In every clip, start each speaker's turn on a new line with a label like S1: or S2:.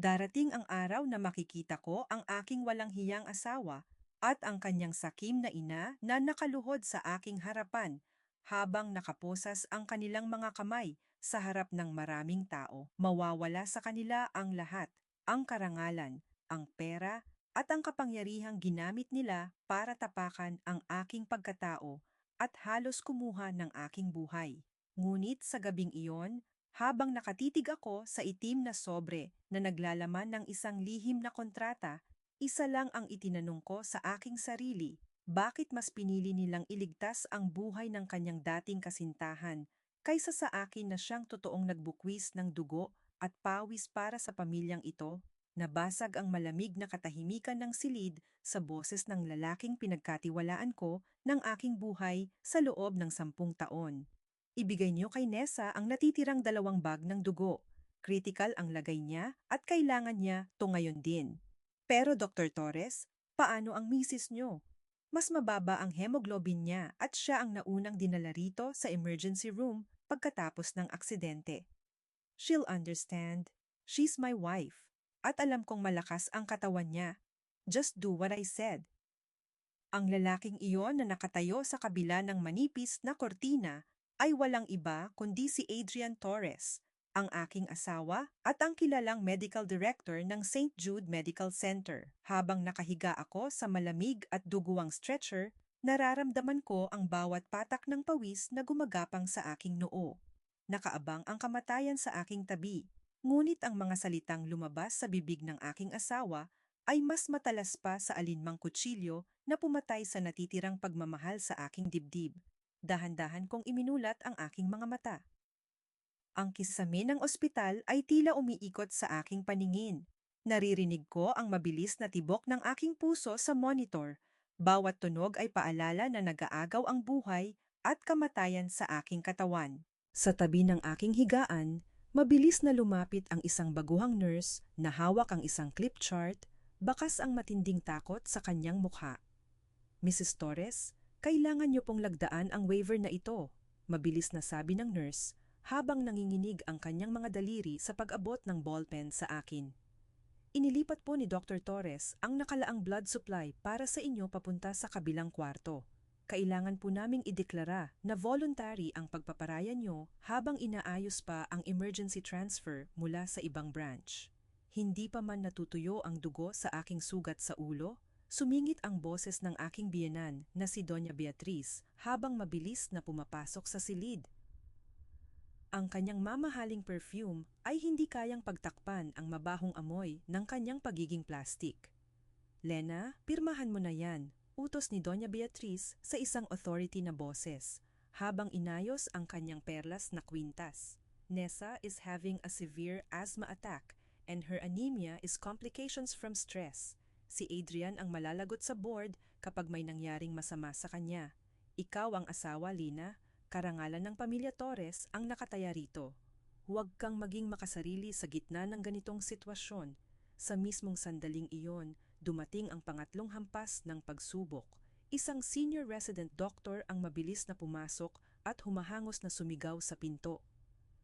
S1: Darating ang araw na makikita ko ang aking walang hiyang asawa at ang kanyang sakim na ina na nakaluhod sa aking harapan habang nakaposas ang kanilang mga kamay sa harap ng maraming tao. Mawawala sa kanila ang lahat, ang karangalan, ang pera, at ang kapangyarihang ginamit nila para tapakan ang aking pagkatao at halos kumuha ng aking buhay. Ngunit sa gabing iyon, habang nakatitig ako sa itim na sobre na naglalaman ng isang lihim na kontrata, isa lang ang itinanong ko sa aking sarili, bakit mas pinili nilang iligtas ang buhay ng kanyang dating kasintahan kaysa sa akin na siyang totoong nagbukwis ng dugo at pawis para sa pamilyang ito? Nabasag ang malamig na katahimikan ng silid sa boses ng lalaking pinagkatiwalaan ko ng aking buhay sa loob ng 10 taon. Ibigay niyo kay Nessa ang natitirang 2 bag ng dugo. Critical ang lagay niya at kailangan niya to ngayon din. Pero Dr. Torres, paano ang misis niyo? Mas mababa ang hemoglobin niya at siya ang naunang dinala rito sa emergency room pagkatapos ng aksidente. She'll understand. She's my wife. At alam kong malakas ang katawan niya. Just do what I said. Ang lalaking iyon na nakatayo sa kabila ng manipis na kortina ay walang iba kundi si Adrian Torres, ang aking asawa at ang kilalang medical director ng St. Jude Medical Center. Habang nakahiga ako sa malamig at duguang stretcher, nararamdaman ko ang bawat patak ng pawis na gumagapang sa aking noo. Nakaabang ang kamatayan sa aking tabi, ngunit ang mga salitang lumabas sa bibig ng aking asawa ay mas matalas pa sa alinmang kutsilyo na pumatay sa natitirang pagmamahal sa aking dibdib. Dahan-dahan kong iminulat ang aking mga mata. Ang kisame ng ospital ay tila umiikot sa aking paningin. Naririnig ko ang mabilis na tibok ng aking puso sa monitor. Bawat tunog ay paalala na nag-aagaw ang buhay at kamatayan sa aking katawan. Sa tabi ng aking higaan, mabilis na lumapit ang isang baguhang nurse na hawak ang isang clip chart, bakas ang matinding takot sa kanyang mukha. Mrs. Torres, kailangan niyo pong lagdaan ang waiver na ito, mabilis na sabi ng nurse habang nanginginig ang kanyang mga daliri sa pag-abot ng ballpen sa akin. Inilipat po ni Dr. Torres ang nakalaang blood supply para sa inyo papunta sa kabilang kwarto. Kailangan po naming ideklara na voluntary ang pagpaparaya niyo habang inaayos pa ang emergency transfer mula sa ibang branch. Hindi pa man natutuyo ang dugo sa aking sugat sa ulo, sumingit ang boses ng aking biyenan na si Doña Beatriz habang mabilis na pumapasok sa silid. Ang kanyang mamahaling perfume ay hindi kayang pagtakpan ang mabahong amoy ng kanyang pagiging plastic. Lena, pirmahan mo na yan, utos ni Doña Beatriz sa isang authority na boses, habang inayos ang kanyang perlas na kwintas. Nessa is having a severe asthma attack and her anemia is complications from stress. Si Adrian ang malalagot sa board kapag may nangyaring masama sa kanya. Ikaw ang asawa, Lina. Karangalan ng pamilya Torres ang nakataya rito. Huwag kang maging makasarili sa gitna ng ganitong sitwasyon. Sa mismong sandaling iyon, dumating ang pangatlong hampas ng pagsubok. Isang senior resident doctor ang mabilis na pumasok at humahangos na sumigaw sa pinto.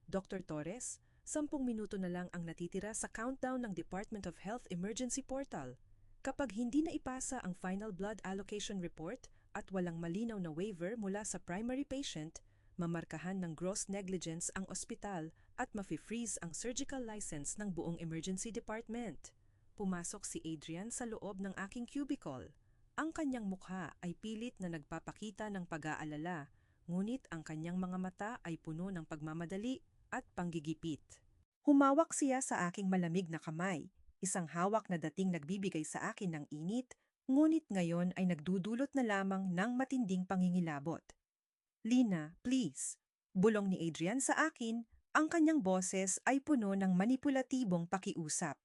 S1: Dr. Torres, 10 minuto na lang ang natitira sa countdown ng Department of Health Emergency Portal. Kapag hindi na ipasa ang final blood allocation report at walang malinaw na waiver mula sa primary patient, mamarkahan ng gross negligence ang ospital at mafi-freeze ang surgical license ng buong emergency department. Pumasok si Adrian sa loob ng aking cubicle. Ang kanyang mukha ay pilit na nagpapakita ng pag-aalala, ngunit ang kanyang mga mata ay puno ng pagmamadali at panggigipit. Humawak siya sa aking malamig na kamay, isang hawak na dating nagbibigay sa akin ng init, ngunit ngayon ay nagdudulot na lamang ng matinding pangingilabot. Lina, please. Bulong ni Adrian sa akin, ang kanyang boses ay puno ng manipulatibong pakiusap.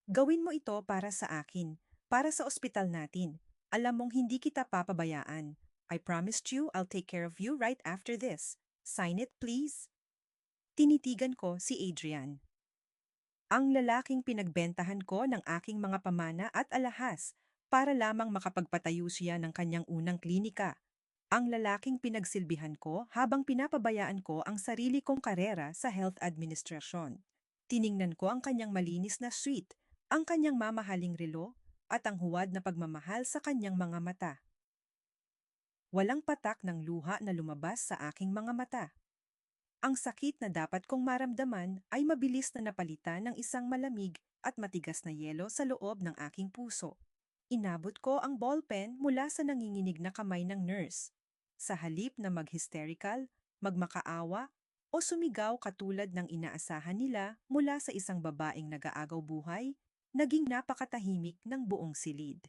S1: Gawin mo ito para sa akin, para sa ospital natin. Alam mong hindi kita papabayaan. I promised you I'll take care of you right after this. Sign it, please. Tinitigan ko si Adrian. Ang lalaking pinagbentahan ko ng aking mga pamana at alahas para lamang makapagpatayo siya ng kanyang unang klinika. Ang lalaking pinagsilbihan ko habang pinapabayaan ko ang sarili kong karera sa health administrasyon. Tiningnan ko ang kanyang malinis na suite, ang kanyang mamahaling relo, at ang huwad na pagmamahal sa kanyang mga mata. Walang patak ng luha na lumabas sa aking mga mata. Ang sakit na dapat kong maramdaman ay mabilis na napalitan ng isang malamig at matigas na yelo sa loob ng aking puso. Inabot ko ang ballpen mula sa nanginginig na kamay ng nurse. Sa halip na mag-hysterical, magmakaawa, o sumigaw katulad ng inaasahan nila mula sa isang babaeng nag-aagaw buhay, naging napakatahimik ng buong silid.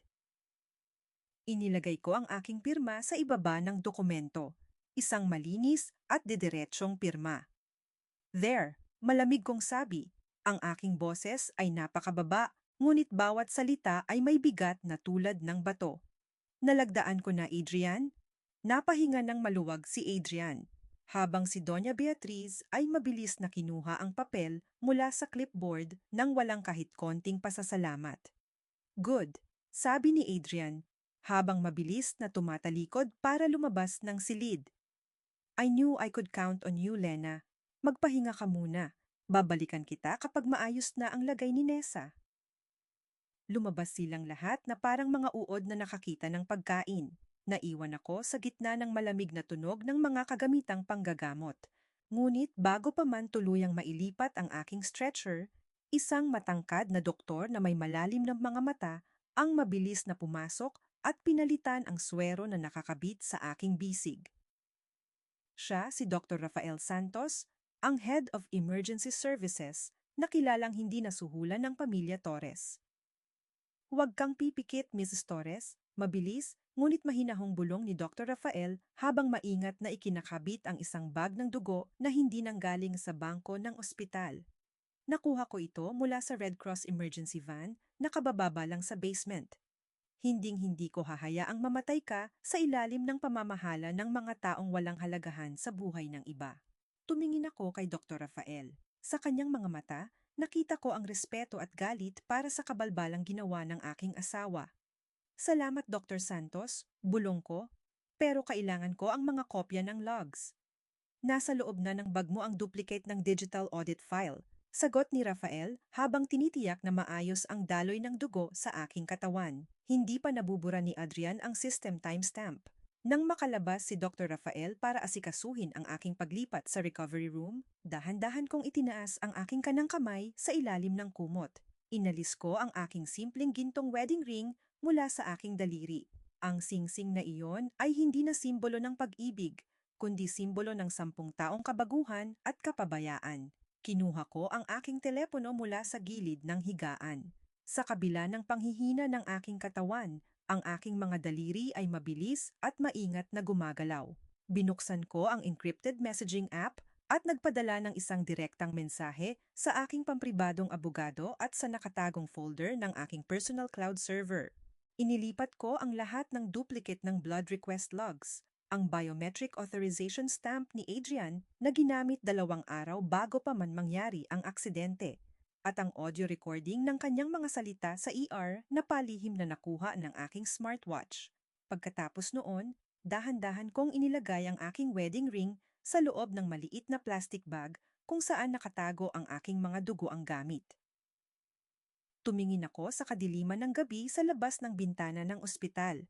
S1: Inilagay ko ang aking pirma sa ibaba ng dokumento, isang malinis at didiretsyong pirma. There, malamig kong sabi, ang aking boses ay napakababa, ngunit bawat salita ay may bigat na tulad ng bato. Nalagdaan ko na Adrian. Napahinga ng maluwag si Adrian, habang si Doña Beatriz ay mabilis na kinuha ang papel mula sa clipboard nang walang kahit konting pasasalamat. Good, sabi ni Adrian, habang mabilis na tumatalikod para lumabas ng silid. I knew I could count on you, Lena. Magpahinga ka muna. Babalikan kita kapag maayos na ang lagay ni Nessa. Lumabas silang lahat na parang mga uod na nakakita ng pagkain. Naiwan ako sa gitna ng malamig na tunog ng mga kagamitang panggagamot. Ngunit bago pa man tuluyang mailipat ang aking stretcher, isang matangkad na doktor na may malalim na mga mata ang mabilis na pumasok at pinalitan ang swero na nakakabit sa aking bisig. Siya si Dr. Rafael Santos, ang Head of Emergency Services na kilalang hindi nasuhulan ng pamilya Torres. Huwag kang pipikit, Mrs. Torres. Mabilis, ngunit mahinahong bulong ni Dr. Rafael habang maingat na ikinakabit ang isang bag ng dugo na hindi nanggaling sa bangko ng ospital. Nakuha ko ito mula sa Red Cross emergency van na kabababa lang sa basement. Hinding-hindi ko hahayaang mamatay ka sa ilalim ng pamamahala ng mga taong walang halagahan sa buhay ng iba. Tumingin ako kay Dr. Rafael. Sa kanyang mga mata, nakita ko ang respeto at galit para sa kabalbalang ginawa ng aking asawa. Salamat, Dr. Santos, bulong ko, pero kailangan ko ang mga kopya ng logs. Nasa loob na ng bag mo ang duplicate ng digital audit file, sagot ni Rafael habang tinitiyak na maayos ang daloy ng dugo sa aking katawan. Hindi pa nabubura ni Adrian ang system timestamp. Nang makalabas si Dr. Rafael para asikasuhin ang aking paglipat sa recovery room, dahan-dahan kong itinaas ang aking kanang kamay sa ilalim ng kumot. Inalis ko ang aking simpleng gintong wedding ring mula sa aking daliri. Ang singsing na iyon ay hindi na simbolo ng pag-ibig, kundi simbolo ng 10 taong kabaguhan at kapabayaan. Kinuha ko ang aking telepono mula sa gilid ng higaan. Sa kabila ng panghihina ng aking katawan, ang aking mga daliri ay mabilis at maingat na gumagalaw. Binuksan ko ang encrypted messaging app at nagpadala ng isang direktang mensahe sa aking pampribadong abogado at sa nakatagong folder ng aking personal cloud server. Inilipat ko ang lahat ng duplicate ng blood request logs, ang biometric authorization stamp ni Adrian na ginamit 2 araw bago pa man mangyari ang aksidente, at ang audio recording ng kanyang mga salita sa ER na palihim na nakuha ng aking smartwatch. Pagkatapos noon, dahan-dahan kong inilagay ang aking wedding ring sa loob ng maliit na plastic bag kung saan nakatago ang aking mga dugo ang gamit. Tumingin ako sa kadiliman ng gabi sa labas ng bintana ng ospital.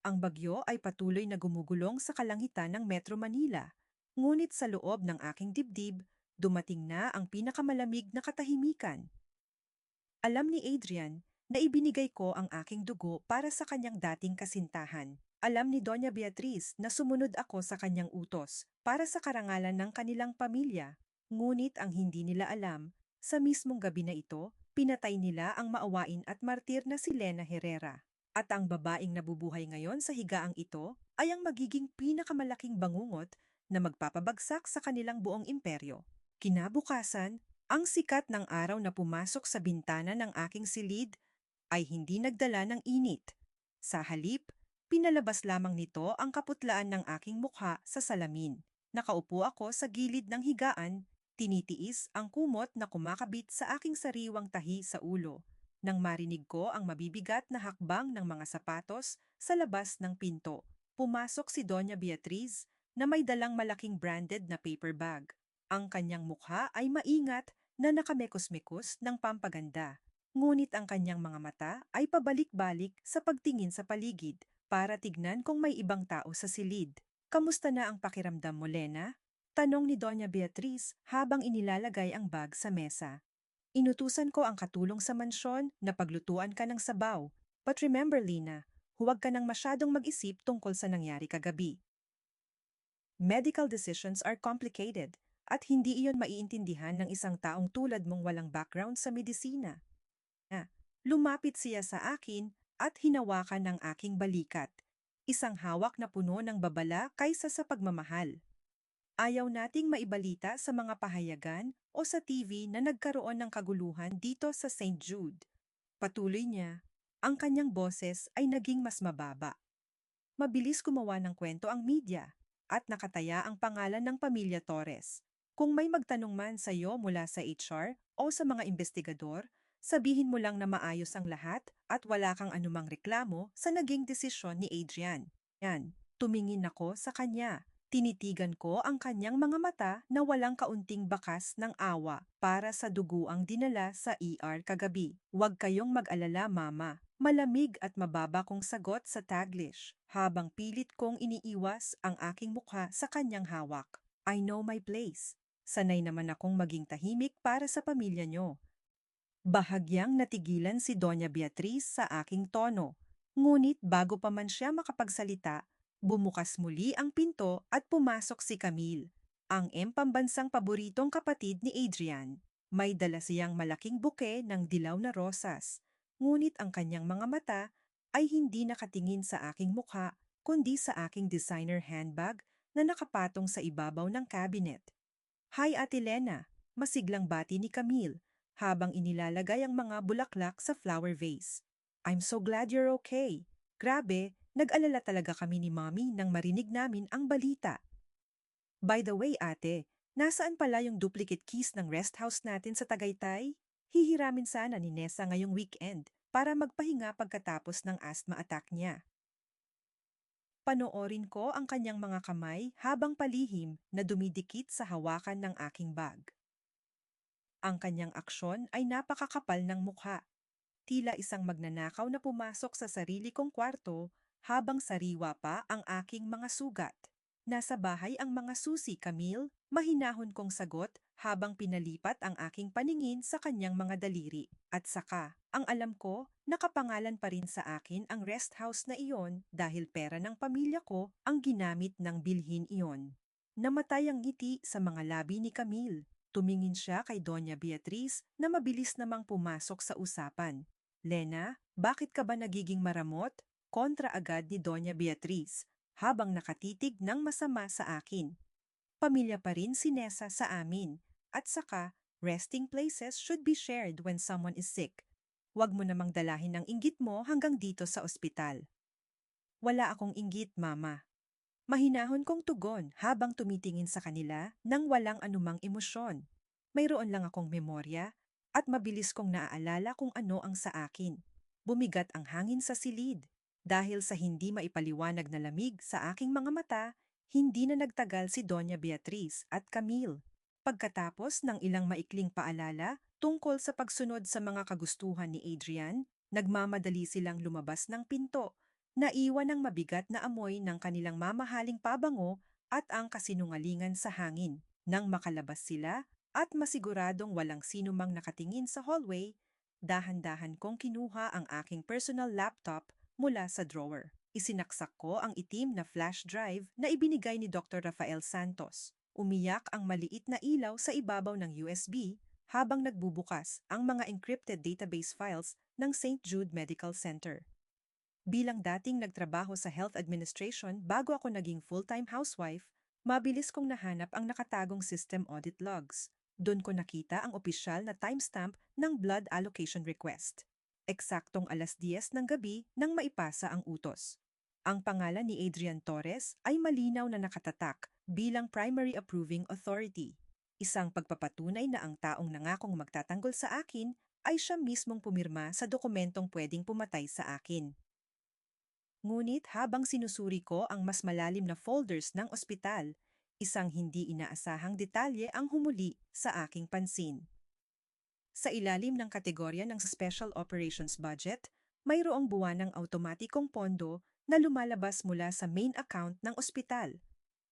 S1: Ang bagyo ay patuloy na gumugulong sa kalangitan ng Metro Manila, ngunit sa loob ng aking dibdib, dumating na ang pinakamalamig na katahimikan. Alam ni Adrian na ibinigay ko ang aking dugo para sa kanyang dating kasintahan. Alam ni Doña Beatriz na sumunod ako sa kanyang utos para sa karangalan ng kanilang pamilya. Ngunit ang hindi nila alam, sa mismong gabi na ito, pinatay nila ang maawain at martir na si Lena Herrera. At ang babaeng nabubuhay ngayon sa higaang ito ay ang magiging pinakamalaking bangungot na magpapabagsak sa kanilang buong imperyo. Kinabukasan, ang sikat ng araw na pumasok sa bintana ng aking silid ay hindi nagdala ng init. Sa halip, pinalabas lamang nito ang kaputlaan ng aking mukha sa salamin. Nakaupo ako sa gilid ng higaan, tinitiis ang kumot na kumakabit sa aking sariwang tahi sa ulo. Nang marinig ko ang mabibigat na hakbang ng mga sapatos sa labas ng pinto, pumasok si Doña Beatriz na may dalang malaking branded na paper bag. Ang kanyang mukha ay maingat na nakamekos-mekos ng pampaganda. Ngunit ang kanyang mga mata ay pabalik-balik sa pagtingin sa paligid para tignan kung may ibang tao sa silid. Kamusta na ang pakiramdam mo, Lena? Tanong ni Doña Beatriz habang inilalagay ang bag sa mesa. Inutusan ko ang katulong sa mansyon na paglutuan ka ng sabaw. But remember, Lina, huwag ka nang masyadong mag-isip tungkol sa nangyari kagabi. Medical decisions are complicated at hindi iyon maiintindihan ng isang taong tulad mong walang background sa medisina. Lumapit siya sa akin at hinawakan ng aking balikat. Isang hawak na puno ng babala kaysa sa pagmamahal. Ayaw nating maibalita sa mga pahayagan o sa TV na nagkaroon ng kaguluhan dito sa St. Jude. Patuloy niya, ang kanyang boses ay naging mas mababa. Mabilis gumawa ng kwento ang media at nakataya ang pangalan ng pamilya Torres. Kung may magtanong man sa iyo mula sa HR o sa mga investigador, sabihin mo lang na maayos ang lahat at wala kang anumang reklamo sa naging desisyon ni Adrian. Yan, tumingin ako sa kanya. Tinitigan ko ang kanyang mga mata na walang kaunting bakas ng awa para sa dugo ang dinala sa ER kagabi. Huwag kayong mag-alala, Mama. Malamig at mababa kong sagot sa Taglish habang pilit kong iniiwas ang aking mukha sa kanyang hawak. I know my place. Sanay naman akong maging tahimik para sa pamilya nyo. Bahagyang natigilan si Doña Beatriz sa aking tono. Ngunit bago pa man siya makapagsalita, bumukas muli ang pinto at pumasok si Camille, ang pambansang paboritong kapatid ni Adrian. May dala siyang malaking buke ng dilaw na rosas, ngunit ang kanyang mga mata ay hindi nakatingin sa aking mukha kundi sa aking designer handbag na nakapatong sa ibabaw ng cabinet. Hi Ate Lena, masiglang bati ni Camille habang inilalagay ang mga bulaklak sa flower vase. I'm so glad you're okay. Grabe, nag-alala talaga kami ni Mommy nang marinig namin ang balita. By the way, ate, nasaan pala yung duplicate keys ng rest house natin sa Tagaytay? Hihiramin sana ni Nessa ngayong weekend para magpahinga pagkatapos ng asthma attack niya. Panoorin ko ang kanyang mga kamay habang palihim na dumidikit sa hawakan ng aking bag. Ang kanyang aksyon ay napakakapal ng mukha. Tila isang magnanakaw na pumasok sa sarili kong kwarto habang sariwa pa ang aking mga sugat. Nasa bahay ang mga susi, Camille, mahinahon kong sagot habang pinalipat ang aking paningin sa kanyang mga daliri. At saka, ang alam ko, nakapangalan pa rin sa akin ang rest house na iyon dahil pera ng pamilya ko ang ginamit ng bilhin iyon. Namatay ang ngiti sa mga labi ni Camille. Tumingin siya kay Doña Beatriz na mabilis namang pumasok sa usapan. Lena, bakit ka ba nagiging maramot? Kontra agad ni Doña Beatriz habang nakatitig ng masama sa akin. Pamilya pa rin si Nessa sa amin. At saka, resting places should be shared when someone is sick. Huwag mo namang dalahin ang inggit mo hanggang dito sa ospital. Wala akong inggit, Mama. Mahinahon kong tugon habang tumitingin sa kanila nang walang anumang emosyon. Mayroon lang akong memorya at mabilis kong naaalala kung ano ang sa akin. Bumigat ang hangin sa silid. Dahil sa hindi maipaliwanag na lamig sa aking mga mata, hindi na nagtagal si Doña Beatriz at Camille. Pagkatapos ng ilang maikling paalala tungkol sa pagsunod sa mga kagustuhan ni Adrian, nagmamadali silang lumabas ng pinto. Naiwan ang mabigat na amoy ng kanilang mamahaling pabango at ang kasinungalingan sa hangin. Nang makalabas sila at masiguradong walang sino mang nakatingin sa hallway, dahan-dahan kong kinuha ang aking personal laptop mula sa drawer. Isinaksak ko ang itim na flash drive na ibinigay ni Dr. Rafael Santos. Umiyak ang maliit na ilaw sa ibabaw ng USB habang nagbubukas ang mga encrypted database files ng St. Jude Medical Center. Bilang dating nagtrabaho sa health administration bago ako naging full-time housewife, mabilis kong nahanap ang nakatagong system audit logs. Doon ko nakita ang opisyal na timestamp ng blood allocation request. Eksaktong 10:00 ng gabi nang maipasa ang utos. Ang pangalan ni Adrian Torres ay malinaw na nakatatak bilang primary approving authority. Isang pagpapatunay na ang taong nangakong magtatanggol sa akin ay siya mismong pumirma sa dokumentong pwedeng pumatay sa akin. Ngunit habang sinusuri ko ang mas malalim na folders ng ospital, isang hindi inaasahang detalye ang humuli sa aking pansin. Sa ilalim ng kategorya ng Special Operations Budget, mayroong buwanang automatikong pondo na lumalabas mula sa main account ng ospital,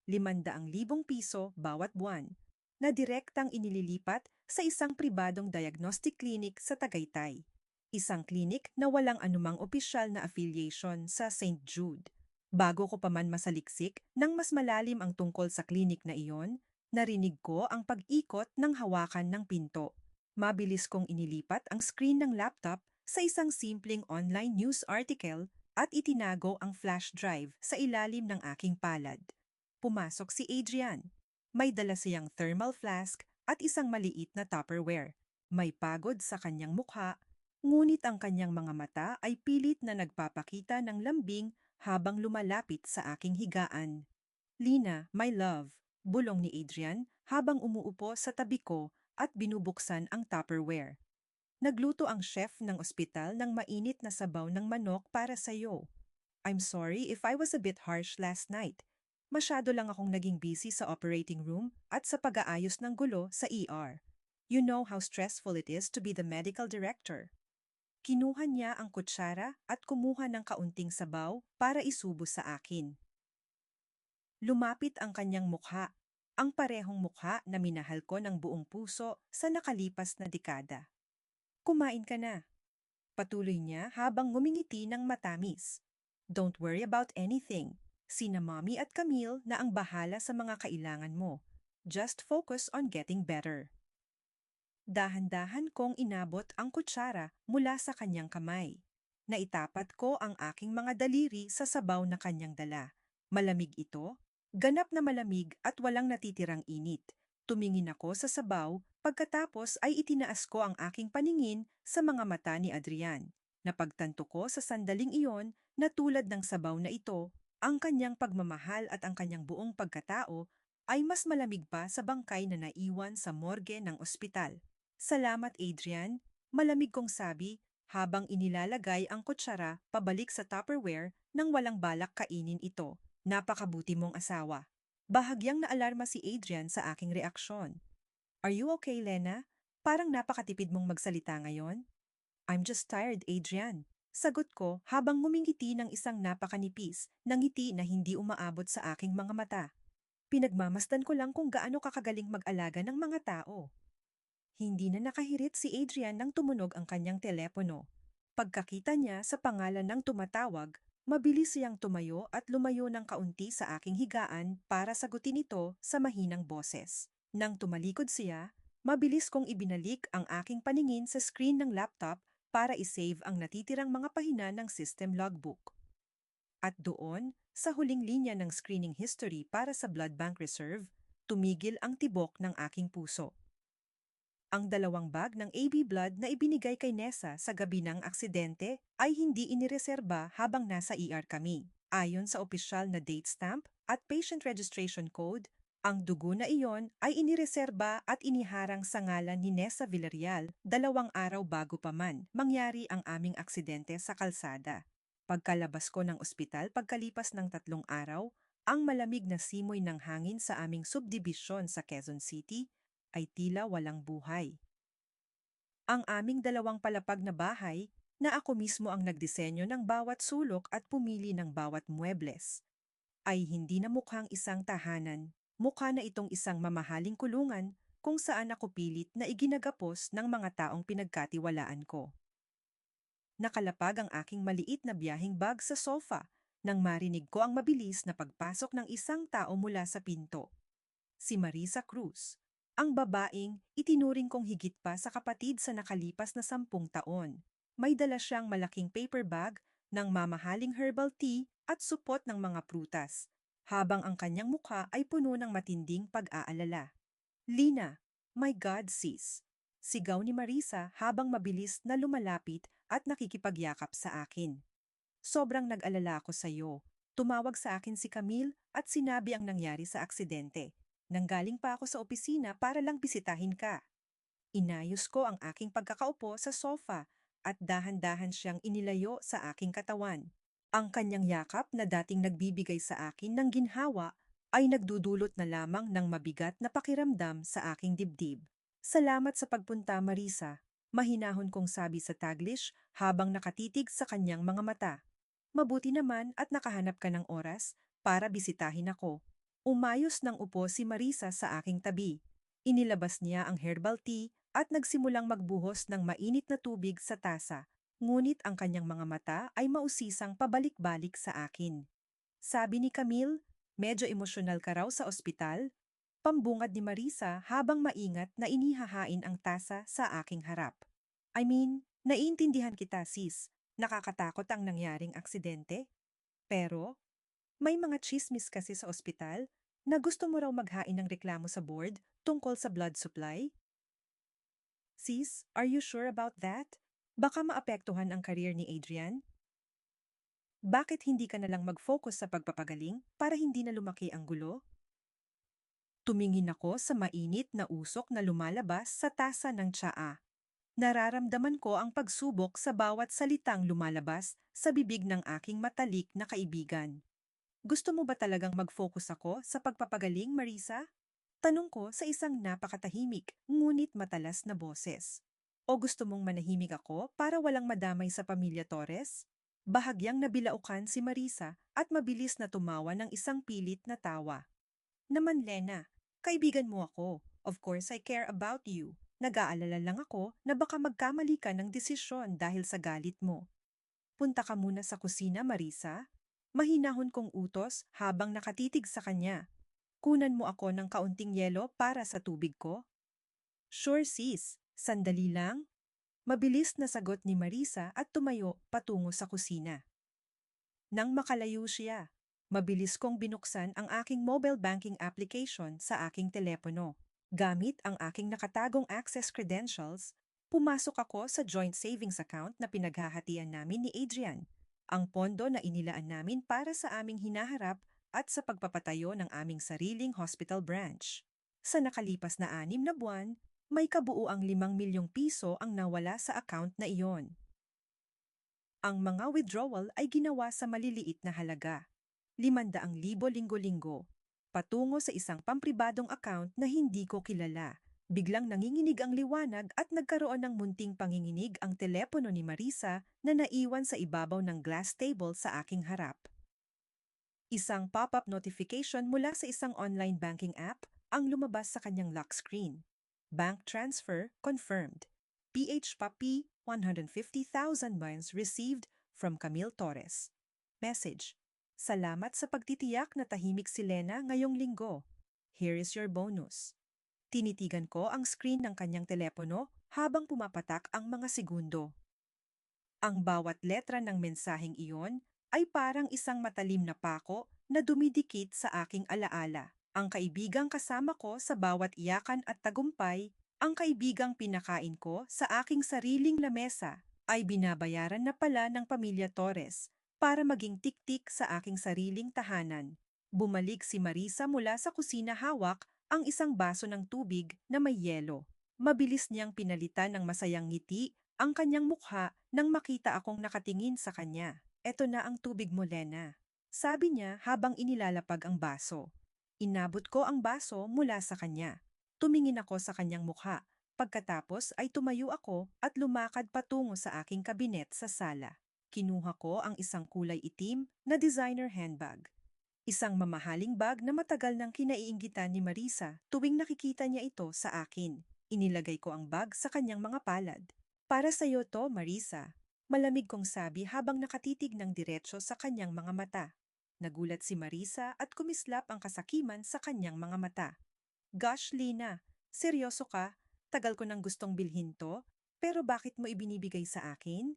S1: 500,000 piso bawat buwan, na direktang inililipat sa isang pribadong diagnostic clinic sa Tagaytay. Isang clinic na walang anumang opisyal na affiliation sa St. Jude. Bago ko pa man masaliksik ng mas malalim ang tungkol sa clinic na iyon, narinig ko ang pag-ikot ng hawakan ng pinto. Mabilis kong inilipat ang screen ng laptop sa isang simpleng online news article at itinago ang flash drive sa ilalim ng aking palad. Pumasok si Adrian. May dala siyang thermal flask at isang maliit na Tupperware. May pagod sa kanyang mukha, ngunit ang kanyang mga mata ay pilit na nagpapakita ng lambing habang lumalapit sa aking higaan. Lina, my love, bulong ni Adrian habang umuupo sa tabi ko at binubuksan ang Tupperware. Nagluto ang chef ng ospital ng mainit na sabaw ng manok para sa'yo. I'm sorry if I was a bit harsh last night. Masyado lang akong naging busy sa operating room at sa pag-aayos ng gulo sa ER. You know how stressful it is to be the medical director. Kinuha niya ang kutsara at kumuha ng kaunting sabaw para isubo sa akin. Lumapit ang kanyang mukha, ang parehong mukha na minahal ko ng buong puso sa nakalipas na dekada. Kumain ka na. Patuloy niya habang ngumingiti ng matamis. Don't worry about anything. Sina Mommy at Camille na ang bahala sa mga kailangan mo. Just focus on getting better. Dahan-dahan kong inabot ang kutsara mula sa kanyang kamay. Naitapat ko ang aking mga daliri sa sabaw na kanyang dala. Malamig ito, ganap na malamig at walang natitirang init. Tumingin ako sa sabaw, pagkatapos ay itinaas ko ang aking paningin sa mga mata ni Adrian. Napagtanto ko sa sandaling iyon na tulad ng sabaw na ito, ang kanyang pagmamahal at ang kanyang buong pagkatao ay mas malamig pa sa bangkay na naiwan sa morgue ng ospital. Salamat, Adrian. Malamig kong sabi habang inilalagay ang kutsara pabalik sa Tupperware nang walang balak kainin ito. Napakabuti mong asawa. Bahagyang naalarma si Adrian sa aking reaksyon. Are you okay, Lena? Parang napakatipid mong magsalita ngayon. I'm just tired, Adrian. Sagot ko habang ngumingiti ng isang napakanipis na ngiti na hindi umaabot sa aking mga mata. Pinagmamasdan ko lang kung gaano kakagaling mag-alaga ng mga tao. Hindi na nakahirit si Adrian nang tumunog ang kanyang telepono. Pagkakita niya sa pangalan ng tumatawag, mabilis siyang tumayo at lumayo ng kaunti sa aking higaan para sagutin ito sa mahinang boses. Nang tumalikod siya, mabilis kong ibinalik ang aking paningin sa screen ng laptop para isave ang natitirang mga pahina ng system logbook. At doon, sa huling linya ng screening history para sa blood bank reserve, tumigil ang tibok ng aking puso. Ang 2 bag ng AB blood na ibinigay kay Nessa sa gabi ng aksidente ay hindi inireserba habang nasa ER kami. Ayon sa opisyal na date stamp at patient registration code, ang dugo na iyon ay inireserba at iniharang sa ngalan ni Nessa Villarreal 2 araw bago pa man mangyari ang aming aksidente sa kalsada. Pagkalabas ko ng ospital pagkalipas ng 3 araw, ang malamig na simoy ng hangin sa aming subdibisyon sa Quezon City ay tila walang buhay. Ang aming 2 palapag na bahay na ako mismo ang nagdisenyo ng bawat sulok at pumili ng bawat muebles, ay hindi na mukhang isang tahanan, mukha na itong isang mamahaling kulungan kung saan ako pilit na iginagapos ng mga taong pinagkatiwalaan ko. Nakalapag ang aking maliit na biyaheng bag sa sofa nang marinig ko ang mabilis na pagpasok ng isang tao mula sa pinto. Si Marisa Cruz. Ang babaeng itinuring kong higit pa sa kapatid sa nakalipas na 10 taon. May dala siyang malaking paper bag ng mamahaling herbal tea at supot ng mga prutas, habang ang kanyang mukha ay puno ng matinding pag-aalala. Lina, my God sis! Sigaw ni Marisa habang mabilis na lumalapit at nakikipagyakap sa akin. Sobrang nag-alala ako sa iyo. Tumawag sa akin si Camille at sinabi ang nangyari sa aksidente. Nanggaling pa ako sa opisina para lang bisitahin ka. Inayos ko ang aking pagkakaupo sa sofa at dahan-dahan siyang inilayo sa aking katawan. Ang kanyang yakap na dating nagbibigay sa akin ng ginhawa ay nagdudulot na lamang ng mabigat na pakiramdam sa aking dibdib. Salamat sa pagpunta, Marisa. Mahinahon kong sabi sa Taglish habang nakatitig sa kanyang mga mata. Mabuti naman at nakahanap ka ng oras para bisitahin ako. Umayos ng upo si Marisa sa aking tabi. Inilabas niya ang herbal tea at nagsimulang magbuhos ng mainit na tubig sa tasa. Ngunit ang kanyang mga mata ay mausisang pabalik-balik sa akin. Sabi ni Camille, medyo emosyonal ka raw sa ospital. Pambungad ni Marisa habang maingat na inihahain ang tasa sa aking harap. Naiintindihan kita sis. Nakakatakot ang nangyaring aksidente. Pero, may mga chismis kasi sa ospital na gusto mo raw maghain ng reklamo sa board tungkol sa blood supply. Sis, are you sure about that? Baka maapektuhan ang career ni Adrian? Bakit hindi ka na lang mag-focus sa pagpapagaling para hindi na lumaki ang gulo? Tumingin ako sa mainit na usok na lumalabas sa tasa ng tsaa. Nararamdaman ko ang pagsubok sa bawat salitang lumalabas sa bibig ng aking matalik na kaibigan. Gusto mo ba talagang mag-focus ako sa pagpapagaling, Marisa? Tanong ko sa isang napakatahimik ngunit matalas na boses. O gusto mong manahimik ako para walang madamay sa pamilya Torres? Bahagyang nabilaukan si Marisa at mabilis na tumawa ng isang pilit na tawa. Naman Lena, kaibigan mo ako. Of course I care about you. Nag-aalala lang ako na baka magkamali ka ng desisyon dahil sa galit mo. Punta ka muna sa kusina, Marisa. Mahinahon kong utos habang nakatitig sa kanya. Kunan mo ako ng kaunting yelo para sa tubig ko? Sure sis, sandali lang. Mabilis na sagot ni Marisa at tumayo patungo sa kusina. Nang makalayo siya, mabilis kong binuksan ang aking mobile banking application sa aking telepono. Gamit ang aking nakatagong access credentials, pumasok ako sa joint savings account na pinaghahatian namin ni Adrian, ang pondo na inilaan namin para sa aming hinaharap at sa pagpapatayo ng aming sariling hospital branch. Sa nakalipas na 6 na buwan, may kabuuang 5 milyong piso ang nawala sa account na iyon. Ang mga withdrawal ay ginawa sa maliliit na halaga, 500,000 linggo-linggo, patungo sa isang pampribadong account na hindi ko kilala. Biglang nanginginig ang liwanag at nagkaroon ng munting panginginig ang telepono ni Marisa na naiwan sa ibabaw ng glass table sa aking harap. Isang pop-up notification mula sa isang online banking app ang lumabas sa kanyang lock screen. Bank transfer confirmed. PH Papi 150,000 bonds received from Camille Torres. Message: Salamat sa pagtitiyak na tahimik si Lena ngayong linggo. Here is your bonus. Tinitigan ko ang screen ng kanyang telepono habang pumapatak ang mga segundo. Ang bawat letra ng mensaheng iyon ay parang isang matalim na pako na dumidikit sa aking alaala. Ang kaibigang kasama ko sa bawat iyakan at tagumpay, ang kaibigang pinakain ko sa aking sariling lamesa, ay binabayaran na pala ng pamilya Torres para maging tiktik sa aking sariling tahanan. Bumalik si Marisa mula sa kusina hawak ang isang baso ng tubig na may yelo. Mabilis niyang pinalitan ng masayang ngiti ang kanyang mukha nang makita akong nakatingin sa kanya. Eto na ang tubig mo, Lena. Sabi niya habang inilalapag ang baso. Inabot ko ang baso mula sa kanya. Tumingin ako sa kanyang mukha. Pagkatapos ay tumayo ako at lumakad patungo sa aking kabinet sa sala. Kinuha ko ang isang kulay itim na designer handbag. Isang mamahaling bag na matagal nang kinaiinggitan ni Marisa tuwing nakikita niya ito sa akin. Inilagay ko ang bag sa kanyang mga palad. Para sa iyo to, Marisa. Malamig kong sabi habang nakatitig ng diretso sa kanyang mga mata. Nagulat si Marisa at kumislap ang kasakiman sa kanyang mga mata. Gosh, Lina, seryoso ka? Tagal ko nang gustong bilhin to, pero bakit mo ibinibigay sa akin?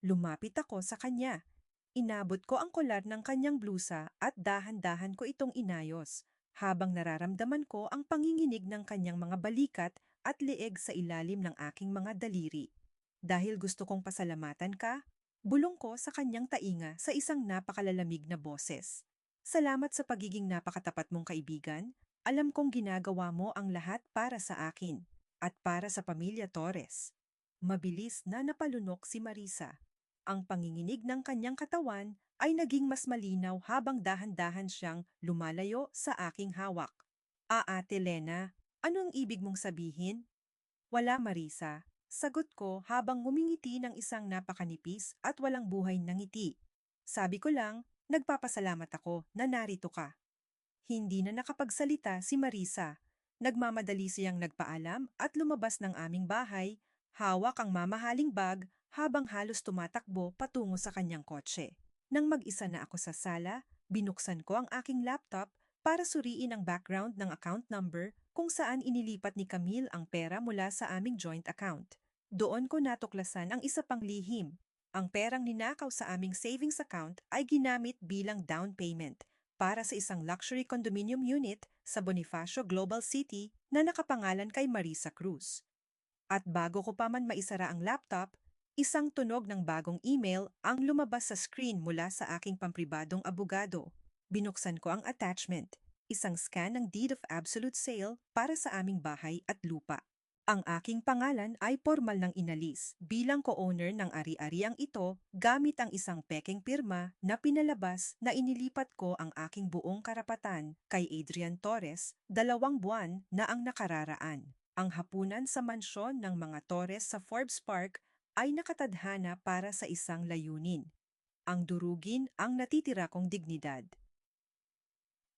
S1: Lumapit ako sa kanya. Inabot ko ang kolar ng kanyang blusa at dahan-dahan ko itong inayos, habang nararamdaman ko ang panginginig ng kanyang mga balikat at leeg sa ilalim ng aking mga daliri. Dahil gusto kong pasalamatan ka, bulong ko sa kanyang tainga sa isang napakalalamig na boses. Salamat sa pagiging napakatapat mong kaibigan. Alam kong ginagawa mo ang lahat para sa akin at para sa pamilya Torres. Mabilis na napalunok si Marisa. Ang panginginig ng kanyang katawan ay naging mas malinaw habang dahan-dahan siyang lumalayo sa aking hawak. Ate Lena, ano ang ibig mong sabihin? Wala, Marisa. Sagot ko habang ngumingiti ng isang napakanipis at walang buhay na ngiti. Sabi ko lang, nagpapasalamat ako na narito ka. Hindi na nakapagsalita si Marisa. Nagmamadali siyang nagpaalam at lumabas ng aming bahay, hawak ang mamahaling bag habang halos tumatakbo patungo sa kanyang kotse. Nang mag-isa na ako sa sala, binuksan ko ang aking laptop para suriin ang background ng account number kung saan inilipat ni Camille ang pera mula sa aming joint account. Doon ko natuklasan ang isa pang lihim. Ang perang ninakaw sa aming savings account ay ginamit bilang down payment para sa isang luxury condominium unit sa Bonifacio Global City na nakapangalan kay Marisa Cruz. At bago ko pa man maisara ang laptop, isang tunog ng bagong email ang lumabas sa screen mula sa aking pampribadong abogado. Binuksan ko ang attachment, isang scan ng deed of absolute sale para sa aming bahay at lupa. Ang aking pangalan ay formal ng inalis bilang co-owner ng ari-ariang ito gamit ang isang pekeng pirma na pinalabas na inilipat ko ang aking buong karapatan kay Adrian Torres 2 buwan na ang nakararaan. Ang hapunan sa mansyon ng mga Torres sa Forbes Park ay nakatadhana para sa isang layunin. Ang durugin ang natitira kong dignidad.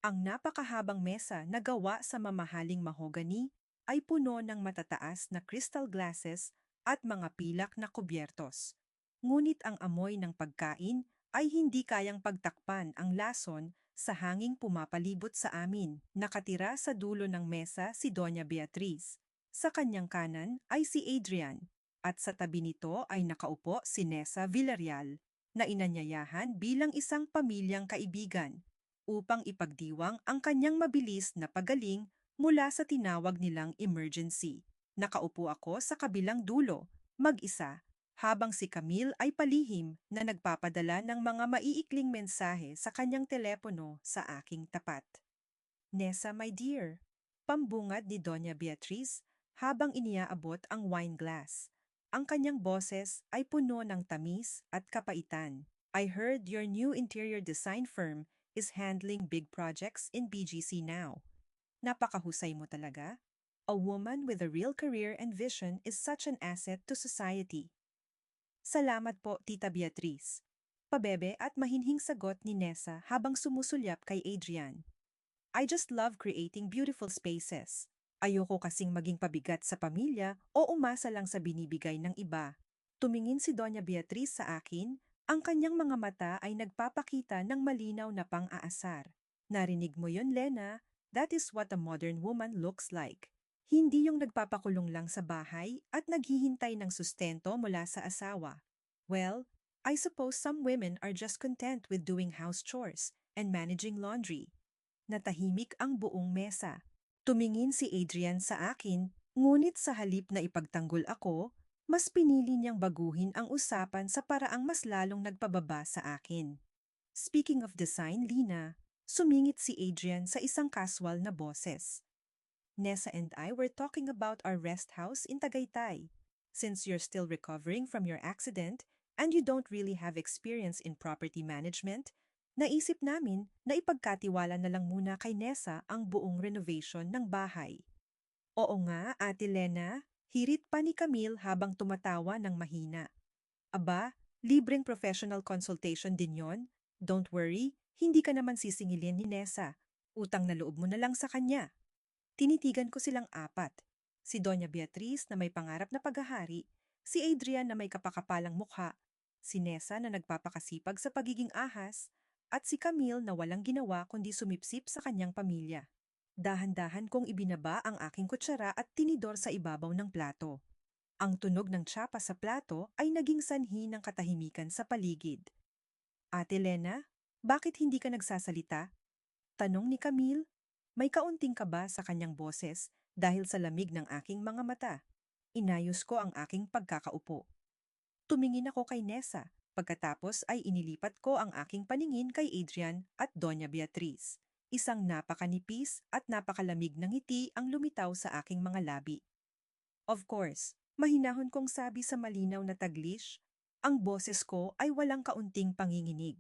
S1: Ang napakahabang mesa na gawa sa mamahaling mahogany ay puno ng matataas na crystal glasses at mga pilak na kubyertos. Ngunit ang amoy ng pagkain ay hindi kayang pagtakpan ang lason sa hanging pumapalibot sa amin. Nakatira sa dulo ng mesa si Doña Beatriz. Sa kanyang kanan ay si Adrian. At sa tabi nito ay nakaupo si Nessa Villarreal na inanyayahan bilang isang pamilyang kaibigan upang ipagdiwang ang kanyang mabilis na pagaling mula sa tinawag nilang emergency. Nakaupo ako sa kabilang dulo, mag-isa, habang si Camille ay palihim na nagpapadala ng mga maiikling mensahe sa kanyang telepono sa aking tapat. Nessa, my dear, pambungad ni Doña Beatriz habang iniaabot ang wine glass. Ang kanyang boses ay puno ng tamis at kapaitan. I heard your new interior design firm is handling big projects in BGC now. Napakahusay mo talaga. A woman with a real career and vision is such an asset to society. Salamat po, Tita Beatriz. Pabebe at mahinhing sagot ni Nessa habang sumusulyap kay Adrian. I just love creating beautiful spaces. Ayoko kasing maging pabigat sa pamilya o umasa lang sa binibigay ng iba. Tumingin si Doña Beatriz sa akin, ang kanyang mga mata ay nagpapakita ng malinaw na pang-aasar. Narinig mo yon, Lena? That is what a modern woman looks like. Hindi yung nagpapakulong lang sa bahay at naghihintay ng sustento mula sa asawa. Well, I suppose some women are just content with doing house chores and managing laundry. Natahimik ang buong mesa. Tumingin si Adrian sa akin, ngunit sa halip na ipagtanggol ako, mas pinili niyang baguhin ang usapan sa paraang mas lalong nagpababa sa akin. Speaking of design, Lina, sumingit si Adrian sa isang casual na boses. Nessa and I were talking about our rest house in Tagaytay. Since you're still recovering from your accident and you don't really have experience in property management, naisip namin na ipagkatiwala na lang muna kay Nessa ang buong renovation ng bahay. Oo nga, Ate Lena, hirit pa ni Camille habang tumatawa ng mahina. Aba, libreng professional consultation din yon. Don't worry, hindi ka naman sisingilin ni Nessa. Utang na loob mo na lang sa kanya. Tinitigan ko silang apat. Si Doña Beatriz na may pangarap na paghahari, si Adrian na may kapakapalang mukha, si Nessa na nagpapakasipag sa pagiging ahas, at si Camille na walang ginawa kundi sumipsip sa kanyang pamilya. Dahan-dahan kong ibinaba ang aking kutsara at tinidor sa ibabaw ng plato. Ang tunog ng tsapa sa plato ay naging sanhi ng katahimikan sa paligid. Ate Lena, bakit hindi ka nagsasalita? Tanong ni Camille. May kaunting kaba sa kanyang boses dahil sa lamig ng aking mga mata. Inayos ko ang aking pagkakaupo. Tumingin ako kay Nessa, pagkatapos ay inilipat ko ang aking paningin kay Adrian at Doña Beatriz. Isang napakanipis at napakalamig ng ngiti ang lumitaw sa aking mga labi. Of course, mahinahon kong sabi sa malinaw na Taglish, ang boses ko ay walang kaunting panginginig.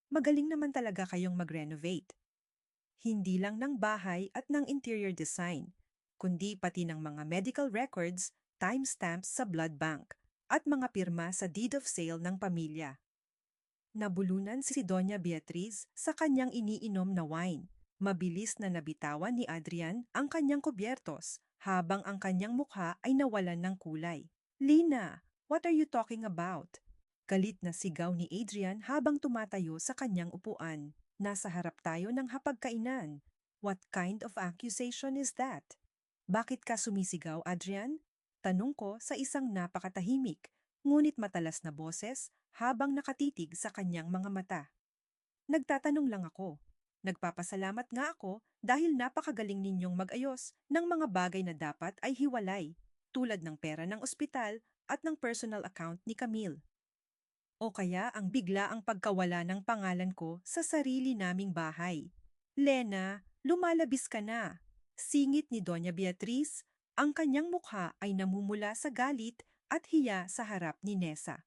S1: Magaling naman talaga kayong mag-renovate. Hindi lang ng bahay at ng interior design, kundi pati ng mga medical records timestamps sa blood bank, at mga pirma sa deed of sale ng pamilya. Nabulunan si Doña Beatriz sa kanyang iniinom na wine. Mabilis na nabitawan ni Adrian ang kanyang kubyertos habang ang kanyang mukha ay nawalan ng kulay. Lina, what are you talking about? Galit na sigaw ni Adrian habang tumatayo sa kanyang upuan. Nasa harap tayo ng hapagkainan. What kind of accusation is that? Bakit ka sumisigaw, Adrian? Tanong ko sa isang napakatahimik, ngunit matalas na boses habang nakatitig sa kanyang mga mata. Nagtatanong lang ako. Nagpapasalamat nga ako dahil napakagaling ninyong mag-ayos ng mga bagay na dapat ay hiwalay, tulad ng pera ng ospital at ng personal account ni Camille. O kaya ang biglaang pagkawala ng pangalan ko sa sarili naming bahay. Lena, lumalabis ka na. Singit ni Doña Beatriz, ang kanyang mukha ay namumula sa galit at hiya sa harap ni Nessa.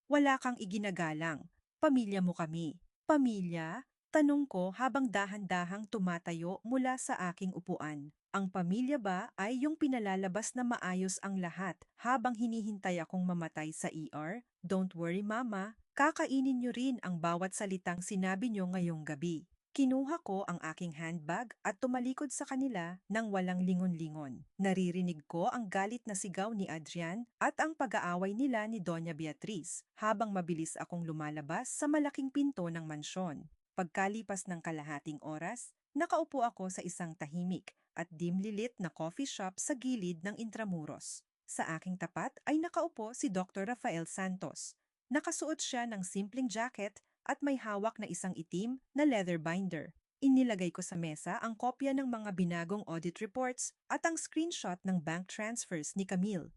S1: Wala kang iginagalang. Pamilya mo kami. Pamilya? Tanong ko habang dahan-dahang tumatayo mula sa aking upuan. Ang pamilya ba ay yung pinalalabas na maayos ang lahat habang hinihintay akong mamatay sa ER? Don't worry, Mama. Kakainin niyo rin ang bawat salitang sinabi niyo ngayong gabi. Kinuha ko ang aking handbag at tumalikod sa kanila nang walang lingon-lingon. Naririnig ko ang galit na sigaw ni Adrian at ang pag-aaway nila ni Doña Beatriz habang mabilis akong lumalabas sa malaking pinto ng mansyon. Pagkalipas ng kalahating oras, nakaupo ako sa isang tahimik at dimlilit na coffee shop sa gilid ng Intramuros. Sa aking tapat ay nakaupo si Dr. Rafael Santos. Nakasuot siya ng simpleng jacket at may hawak na isang itim na leather binder. Inilagay ko sa mesa ang kopya ng mga binagong audit reports at ang screenshot ng bank transfers ni Camille.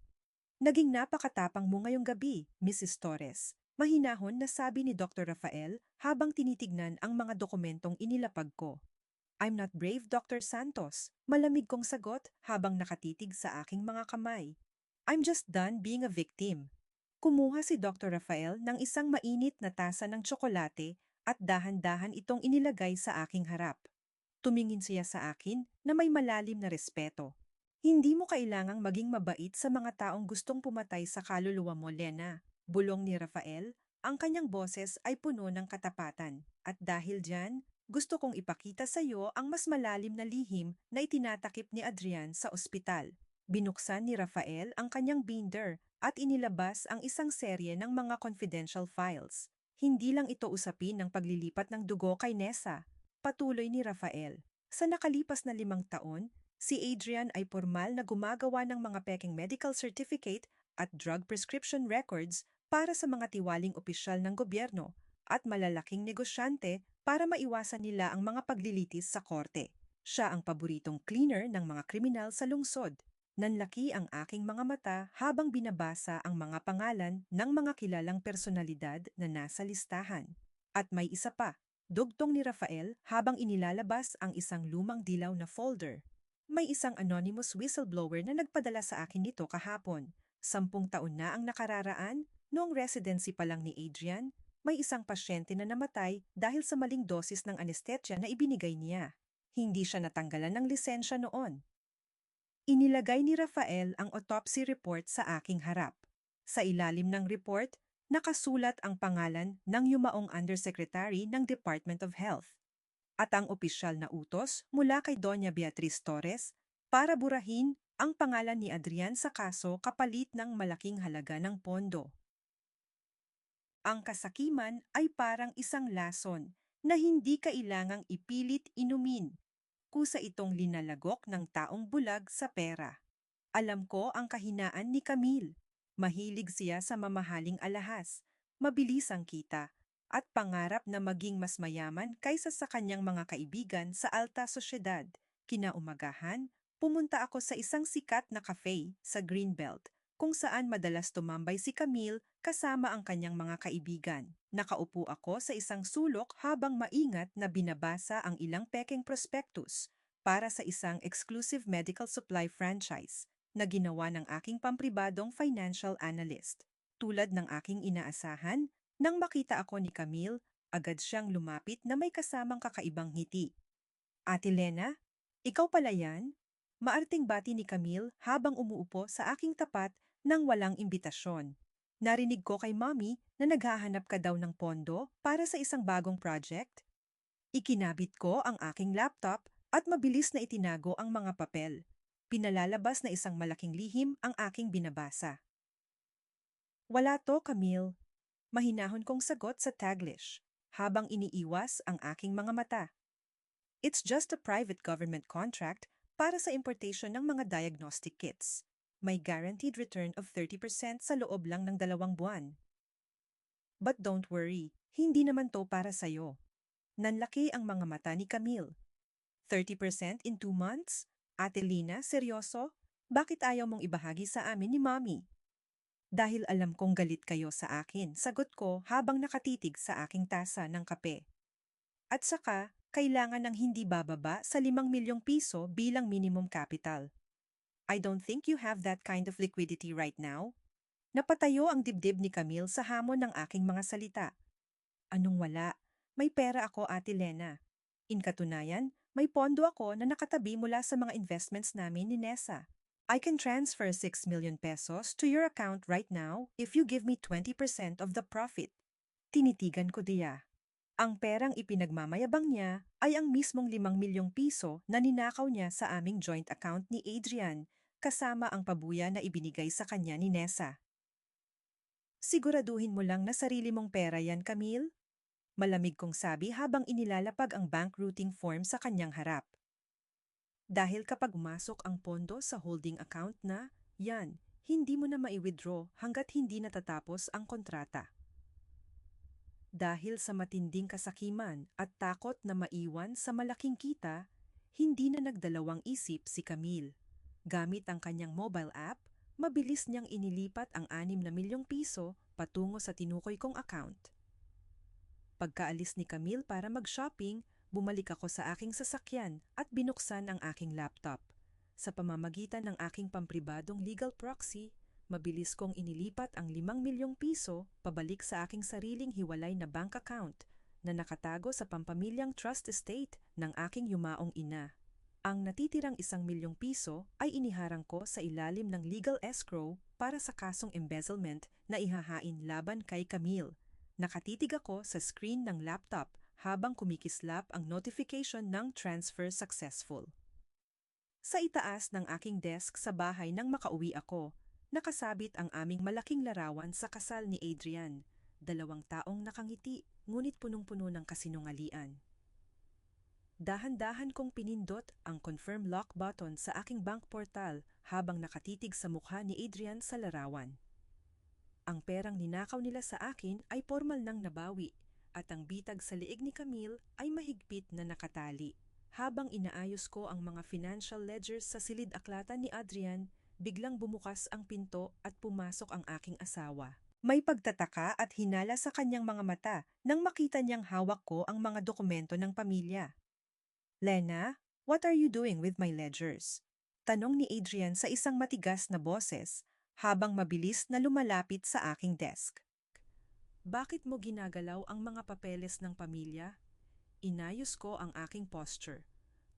S1: Naging napakatapang mo ngayong gabi, Mrs. Torres. Mahinahon na sabi ni Dr. Rafael habang tinitignan ang mga dokumentong inilapag ko. I'm not brave, Dr. Santos. Malamig kong sagot habang nakatitig sa aking mga kamay. I'm just done being a victim. Kumuha si Dr. Rafael ng isang mainit na tasa ng tsokolate at dahan-dahan itong inilagay sa aking harap. Tumingin siya sa akin na may malalim na respeto. Hindi mo kailangang maging mabait sa mga taong gustong pumatay sa kaluluwa mo, Lena. Bulong ni Rafael, ang kanyang boses ay puno ng katapatan. At dahil dyan, gusto kong ipakita sa iyo ang mas malalim na lihim na itinatakip ni Adrian sa ospital. Binuksan ni Rafael ang kanyang binder at inilabas ang isang serye ng mga confidential files. Hindi lang ito usapin ng paglilipat ng dugo kay Nessa. Patuloy ni Rafael. Sa nakalipas na 5 taon, si Adrian ay formal na gumagawa ng mga peking medical certificate at drug prescription records para sa mga tiwaling opisyal ng gobyerno at malalaking negosyante para maiwasan nila ang mga paglilitis sa korte. Siya ang paboritong cleaner ng mga kriminal sa lungsod. Nanlaki ang aking mga mata habang binabasa ang mga pangalan ng mga kilalang personalidad na nasa listahan. At may isa pa, dugtong ni Rafael habang inilalabas ang isang lumang dilaw na folder. May isang anonymous whistleblower na nagpadala sa akin nito kahapon. 10 taon na ang nakararaan, noong residency pa lang ni Adrian, may isang pasyente na namatay dahil sa maling dosis ng anesthesia na ibinigay niya. Hindi siya natanggalan ng lisensya noon. Inilagay ni Rafael ang autopsy report sa aking harap. Sa ilalim ng report, nakasulat ang pangalan ng yumaong Undersecretary ng Department of Health at ang opisyal na utos mula kay Doña Beatriz Torres para burahin ang pangalan ni Adrian sa kaso kapalit ng malaking halaga ng pondo. Ang kasakiman ay parang isang lason na hindi kailangang ipilit inumin. Kusa itong linalagok ng taong bulag sa pera. Alam ko ang kahinaan ni Camille. Mahilig siya sa mamahaling alahas, mabilis ang kita, at pangarap na maging mas mayaman kaysa sa kanyang mga kaibigan sa alta sosyedad. Kinaumagahan, pumunta ako sa isang sikat na cafe sa Greenbelt, kung saan madalas tumambay si Camille kasama ang kanyang mga kaibigan. Nakaupo ako sa isang sulok habang maingat na binabasa ang ilang peking prospectus para sa isang exclusive medical supply franchise na ginawa ng aking pampribadong financial analyst. Tulad ng aking inaasahan, nang makita ako ni Camille, agad siyang lumapit na may kasamang kakaibang ngiti. Ate Lena, ikaw pala yan? Maarting bati ni Camille habang umuupo sa aking tapat nang walang imbitasyon. Narinig ko kay Mommy na naghahanap ka daw ng pondo para sa isang bagong project. Ikinabit ko ang aking laptop at mabilis na itinago ang mga papel. Pinalalabas na isang malaking lihim ang aking binabasa. Wala to, Camille. Mahinahon kong sagot sa Taglish, habang iniiwas ang aking mga mata. It's just a private government contract para sa importation ng mga diagnostic kits. May guaranteed return of 30% sa loob lang ng 2 buwan. But don't worry, hindi naman to para sa'yo. Nanlaki ang mga mata ni Camille. 30% in 2 months? Ate Lina, seryoso? Bakit ayaw mong ibahagi sa amin ni Mommy? Dahil alam kong galit kayo sa akin, sagot ko habang nakatitig sa aking tasa ng kape. At saka, kailangan ng hindi bababa sa 5 milyong piso bilang minimum capital. I don't think you have that kind of liquidity right now. Napatayo ang dibdib ni Camille sa hamon ng aking mga salita. Anong wala? May pera ako, Ate Lena. In katunayan, may pondo ako na nakatabi mula sa mga investments namin ni Nessa. I can transfer 6 million pesos to your account right now if you give me 20% of the profit. Tinitigan ko diya. Ang perang ipinagmamayabang niya ay ang mismong 5 milyong piso na ninakaw niya sa aming joint account ni Adrian, kasama ang pabuya na ibinigay sa kanya ni Nessa. Siguraduhin mo lang na sarili mong pera yan, Camille. Malamig kong sabi habang inilalapag ang bank routing form sa kanyang harap. Dahil kapag umasok ang pondo sa holding account na, yan, hindi mo na mai-withdraw hanggat hindi natatapos ang kontrata. Dahil sa matinding kasakiman at takot na maiwan sa malaking kita, hindi na nagdalawang isip si Camille. Gamit ang kanyang mobile app, mabilis niyang inilipat ang 6 milyong piso patungo sa tinukoy kong account. Pagkaalis ni Camille para mag-shopping, bumalik ako sa aking sasakyan at binuksan ang aking laptop. Sa pamamagitan ng aking pampribadong legal proxy, mabilis kong inilipat ang 5 milyong piso pabalik sa aking sariling hiwalay na bank account na nakatago sa pampamilyang trust estate ng aking yumaong ina. Ang natitirang 1 milyong piso ay iniharang ko sa ilalim ng legal escrow para sa kasong embezzlement na ihahain laban kay Camille. Nakatitig ako sa screen ng laptop habang kumikislap ang notification ng transfer successful. Sa itaas ng aking desk sa bahay nang makauwi ako, nakasabit ang aming malaking larawan sa kasal ni Adrian. 2 taong nakangiti, ngunit punong-puno ng kasinungalian. Dahan-dahan kong pinindot ang confirm lock button sa aking bank portal habang nakatitig sa mukha ni Adrian sa larawan. Ang perang ninakaw nila sa akin ay formal nang nabawi at ang bitag sa liig ni Camille ay mahigpit na nakatali. Habang inaayos ko ang mga financial ledgers sa silid-aklatan ni Adrian, biglang bumukas ang pinto at pumasok ang aking asawa. May pagtataka at hinala sa kanyang mga mata nang makita niyang hawak ko ang mga dokumento ng pamilya. Lena, what are you doing with my ledgers? Tanong ni Adrian sa isang matigas na boses habang mabilis na lumalapit sa aking desk. Bakit mo ginagalaw ang mga papeles ng pamilya? Inayos ko ang aking posture.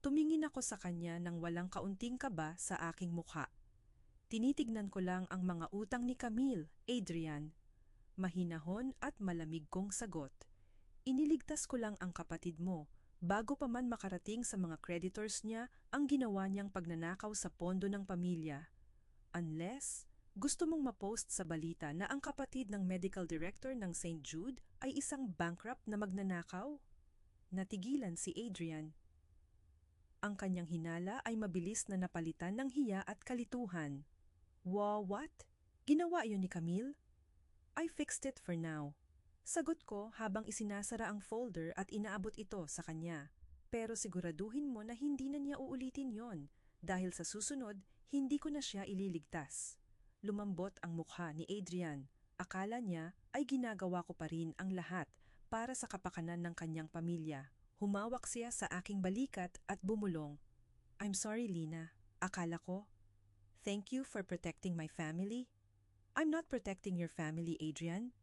S1: Tumingin ako sa kanya nang walang kaunting kaba sa aking mukha. Tinitignan ko lang ang mga utang ni Camille, Adrian. Mahinahon at malamig kong sagot. Iniligtas ko lang ang kapatid mo bago pa man makarating sa mga creditors niya ang ginawa niyang pagnanakaw sa pondo ng pamilya. Unless gusto mong ma-post sa balita na ang kapatid ng medical director ng St. Jude ay isang bankrupt na magnanakaw? Natigilan si Adrian. Ang kanyang hinala ay mabilis na napalitan ng hiya at kalituhan. Wow, what? Ginawa yun ni Camille? I fixed it for now. Sagot ko habang isinasara ang folder at inaabot ito sa kanya. Pero siguraduhin mo na hindi na niya uulitin yon dahil sa susunod, hindi ko na siya ililigtas. Lumambot ang mukha ni Adrian. Akala niya ay ginagawa ko pa rin ang lahat para sa kapakanan ng kanyang pamilya. Humawak siya sa aking balikat at bumulong. I'm sorry, Lina. Akala ko. Thank you for protecting my family. I'm not protecting your family, Adrian.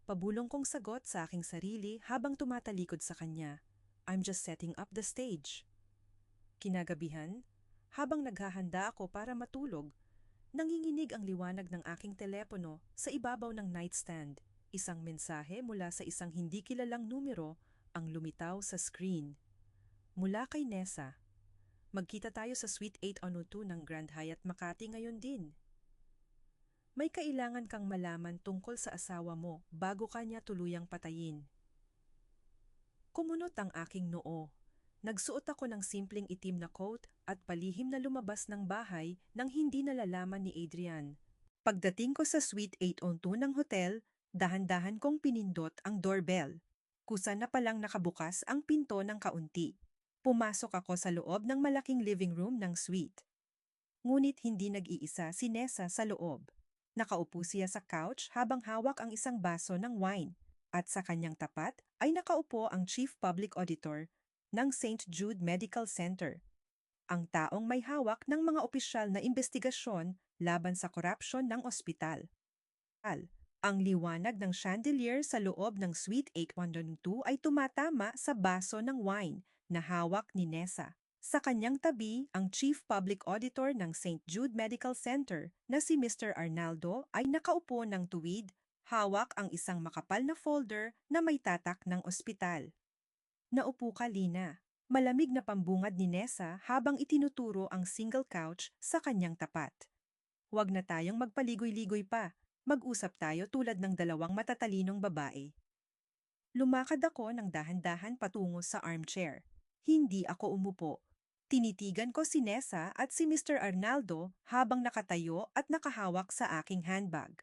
S1: Pabulong kong sagot sa aking sarili habang tumatalikod sa kanya. I'm just setting up the stage. Kinagabihan, Habang naghahanda ako para matulog, nanginginig ang liwanag ng aking telepono sa ibabaw ng nightstand. Isang mensahe mula sa isang hindi kilalang numero ang lumitaw sa screen. Mula kay Nessa. Magkita tayo sa Suite 8102 ng Grand Hyatt Makati ngayon din. May kailangan kang malaman tungkol sa asawa mo bago ka niya tuluyang patayin. Kumunot ang aking noo. Nagsuot ako ng simpleng itim na coat at palihim na lumabas ng bahay nang hindi nalalaman ni Adrian. Pagdating ko sa Suite 802 ng hotel, dahan-dahan kong pinindot ang doorbell. Kusa na palang nakabukas ang pinto ng kaunti. Pumasok ako sa loob ng malaking living room ng suite. Ngunit hindi nag-iisa si Nessa sa loob. Nakaupo siya sa couch habang hawak ang isang baso ng wine at sa kanyang tapat ay nakaupo ang Chief Public Auditor ng St. Jude Medical Center, ang taong may hawak ng mga opisyal na investigasyon laban sa korupsyon ng ospital. Ang liwanag ng chandelier sa loob ng Suite 8112 ay tumatama sa baso ng wine na hawak ni Nessa. Sa kanyang tabi, ang Chief Public Auditor ng St. Jude Medical Center na si Mr. Arnaldo ay nakaupo ng tuwid, hawak ang isang makapal na folder na may tatak ng ospital. Naupo ka, Lina. Malamig na pambungad ni Nessa habang itinuturo ang single couch sa kanyang tapat. Huwag na tayong magpaligoy-ligoy pa. Mag-usap tayo tulad ng dalawang matatalinong babae. Lumakad ako ng dahan-dahan patungo sa armchair. Hindi ako umupo. Tinitigan ko si Nessa at si Mr. Arnaldo habang nakatayo at nakahawak sa aking handbag.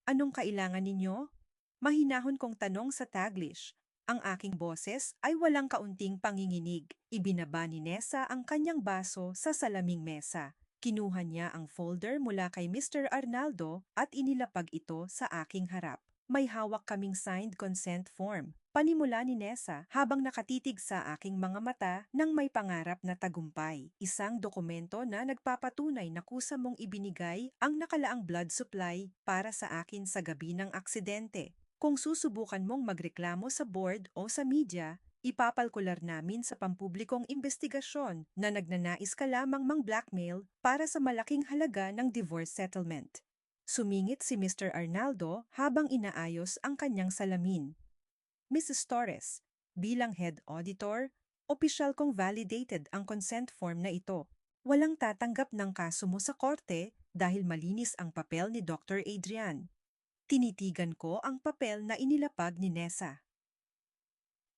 S1: Anong kailangan ninyo? Mahinahon kong tanong sa Taglish. Ang aking boses ay walang kaunting panginginig. Ibinaba ni Nessa ang kanyang baso sa salaming mesa. Kinuha niya ang folder mula kay Mr. Arnaldo at inilapag ito sa aking harap. May hawak kaming signed consent form. Panimula ni Nessa habang nakatitig sa aking mga mata nang may pangarap na tagumpay. Isang dokumento na nagpapatunay na kusa mong ibinigay ang nakalaang blood supply para sa akin sa gabi ng aksidente. Kung susubukan mong magreklamo sa board o sa media, ipapalkular namin sa pampublikong investigasyon na nagnanais ka lamang mang-blackmail para sa malaking halaga ng divorce settlement. Sumingit si Mr. Arnaldo habang inaayos ang kanyang salamin. Mrs. Torres, bilang head auditor, opisyal kong validated ang consent form na ito. Walang tatanggap ng kaso mo sa korte dahil malinis ang papel ni Dr. Adrian. Tinitigan ko ang papel na inilapag ni Nessa.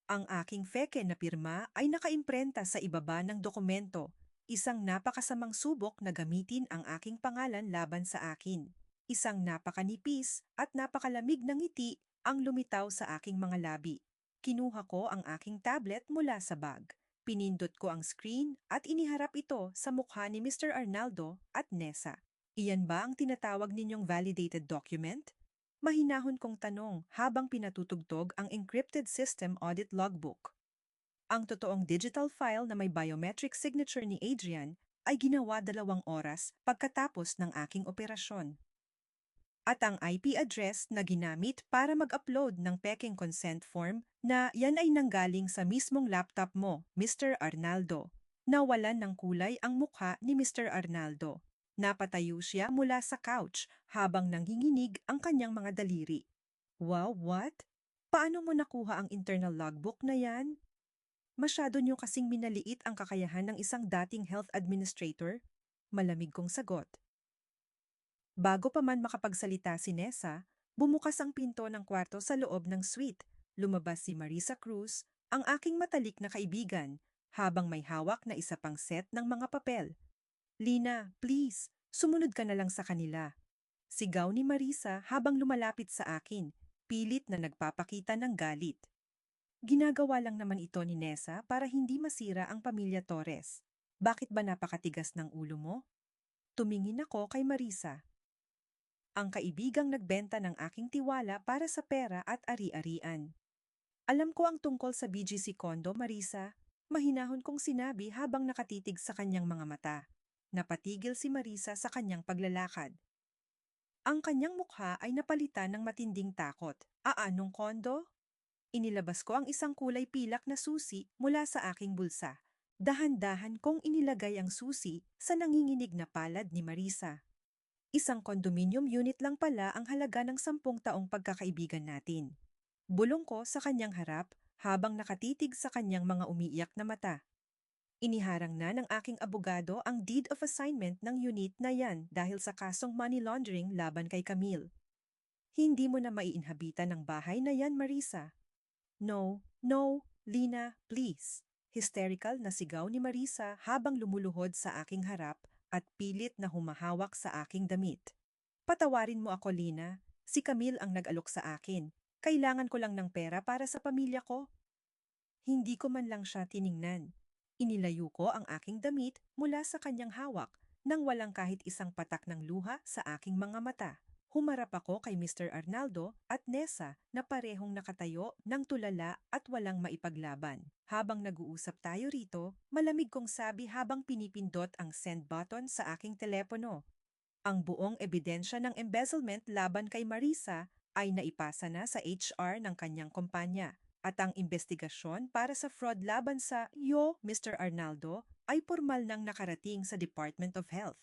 S1: Ang aking feke na pirma ay nakaimprenta sa ibaba ng dokumento, isang napakasamang subok na gamitin ang aking pangalan laban sa akin. Isang napakanipis at napakalamig ng ngiti ang lumitaw sa aking mga labi. Kinuha ko ang aking tablet mula sa bag. Pinindot ko ang screen at iniharap ito sa mukha ni Mr. Arnaldo at Nessa. Iyan ba ang tinatawag ninyong validated document? Mahinahon kong tanong habang pinatutugtog ang encrypted system audit logbook. Ang totoong digital file na may biometric signature ni Adrian ay ginawa 2 oras pagkatapos ng aking operasyon. At ang IP address na ginamit para mag-upload ng peking consent form na yan ay nanggaling sa mismong laptop mo, Mr. Arnaldo. Nawalan ng kulay ang mukha ni Mr. Arnaldo. Napatayo siya mula sa couch habang nanginginig ang kanyang mga daliri. Wow, what? Paano mo nakuha ang internal logbook na yan? Masyado niyo kasing minaliit ang kakayahan ng isang dating health administrator? Malamig kong sagot. Bago pa man makapagsalita si Nessa, bumukas ang pinto ng kwarto sa loob ng suite. Lumabas si Marisa Cruz, ang aking matalik na kaibigan, habang may hawak na isa pang set ng mga papel. Lina, please, sumunod ka na lang sa kanila. Sigaw ni Marisa habang lumalapit sa akin, pilit na nagpapakita ng galit. Ginagawa lang naman ito ni Nessa para hindi masira ang pamilya Torres. Bakit ba napakatigas ng ulo mo? Tumingin ako kay Marisa. Ang kaibigang nagbenta ng aking tiwala para sa pera at ari-arian. Alam ko ang tungkol sa BGC condo, Marisa. Mahinahon kong sinabi habang nakatitig sa kanyang mga mata. Napatigil si Marisa sa kanyang paglalakad. Ang kanyang mukha ay napalitan ng matinding takot. Anong kondo? Inilabas ko ang isang kulay pilak na susi mula sa aking bulsa. Dahan-dahan kong inilagay ang susi sa nanginginig na palad ni Marisa. Isang condominium unit lang pala ang halaga ng 10 taong pagkakaibigan natin. Bulong ko sa kanyang harap habang nakatitig sa kanyang mga umiiyak na mata. Iniharang na ng aking abogado ang deed of assignment ng unit na yan dahil sa kasong money laundering laban kay Camille. Hindi mo na maiinhabitan ng bahay na yan, Marisa. No, no, Lina, please. Hysterical na sigaw ni Marisa habang lumuluhod sa aking harap at pilit na humahawak sa aking damit. Patawarin mo ako, Lina. Si Camille ang nag-alok sa akin. Kailangan ko lang ng pera para sa pamilya ko. Hindi ko man lang siya tiningnan. Inilayo ko ang aking damit mula sa kanyang hawak nang walang kahit isang patak ng luha sa aking mga mata. Humarap ako kay Mr. Arnaldo at Nessa na parehong nakatayo ng tulala at walang maipaglaban. Habang nag-uusap tayo rito, malamig kong sabi habang pinipindot ang send button sa aking telepono. Ang buong ebidensya ng embezzlement laban kay Marisa ay naipasa na sa HR ng kanyang kumpanya at ang investigasyon para sa fraud laban sa Mr. Arnaldo ay formal nang nakarating sa Department of Health.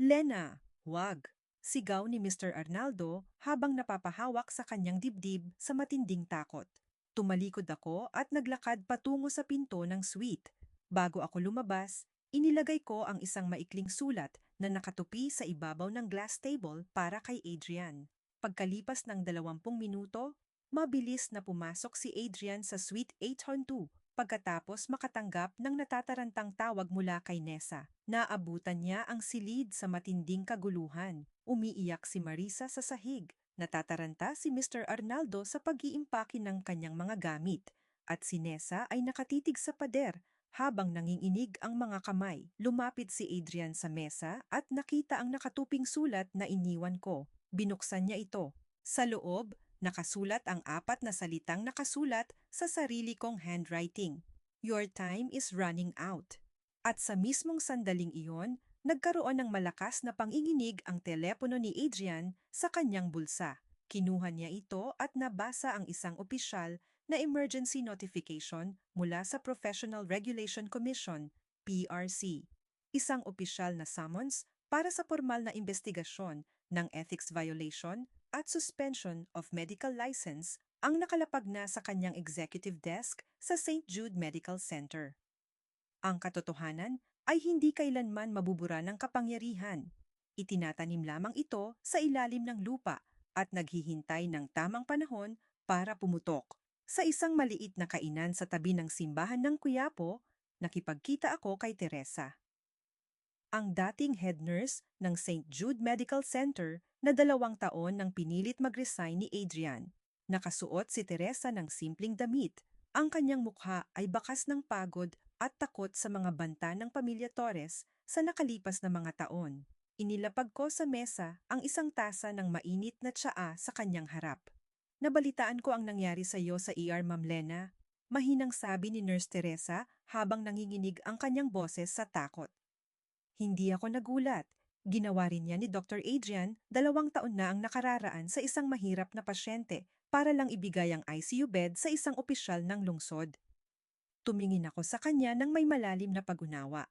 S1: Lena, wag! Sigaw ni Mr. Arnaldo habang napapahawak sa kanyang dibdib sa matinding takot. Tumalikod ako at naglakad patungo sa pinto ng suite. Bago ako lumabas, inilagay ko ang isang maikling sulat na nakatupi sa ibabaw ng glass table para kay Adrian. Pagkalipas ng 20 minuto, mabilis na pumasok si Adrian sa suite 802 pagkatapos makatanggap ng natatarantang tawag mula kay Nessa. Naabutan niya ang silid sa matinding kaguluhan. Umiiyak si Marisa sa sahig. Natataranta si Mr. Arnaldo sa pag-iimpake ng kanyang mga gamit. At si Nessa ay nakatitig sa pader habang nanginginig ang mga kamay. Lumapit si Adrian sa mesa at nakita ang nakatuping sulat na iniwan ko. Binuksan niya ito. Sa loob, nakasulat ang 4 na salitang nakasulat sa sarili kong handwriting. Your time is running out. At sa mismong sandaling iyon, nagkaroon ng malakas na panginginig ang telepono ni Adrian sa kanyang bulsa. Kinuha niya ito at nabasa ang isang opisyal na emergency notification mula sa Professional Regulation Commission, PRC. Isang opisyal na summons para sa formal na investigasyon ng ethics violation at suspension of medical license ang nakalapag na sa kanyang executive desk sa St. Jude Medical Center. Ang katotohanan ay hindi kailanman mabubura ng kapangyarihan. Itinatanim lamang ito sa ilalim ng lupa at naghihintay ng tamang panahon para pumutok. Sa isang maliit na kainan sa tabi ng simbahan ng Quiapo, nakipagkita ako kay Teresa. Ang dating head nurse ng St. Jude Medical Center na 2 taon nang pinilit mag-resign ni Adrian. Nakasuot si Teresa ng simpleng damit. Ang kanyang mukha ay bakas ng pagod at takot sa mga banta ng pamilya Torres sa nakalipas na mga taon. Inilapag ko sa mesa ang isang tasa ng mainit na tsaa sa kanyang harap. Nabalitaan ko ang nangyari sa iyo sa ER, Ma'am Lena. Mahinang sabi ni Nurse Teresa habang nanginginig ang kanyang boses sa takot. Hindi ako nagulat. Ginawa rin niya ni Dr. Adrian 2 taon na ang nakararaan sa isang mahirap na pasyente para lang ibigay ang ICU bed sa isang opisyal ng lungsod. Tumingin ako sa kanya ng may malalim na pag-unawa.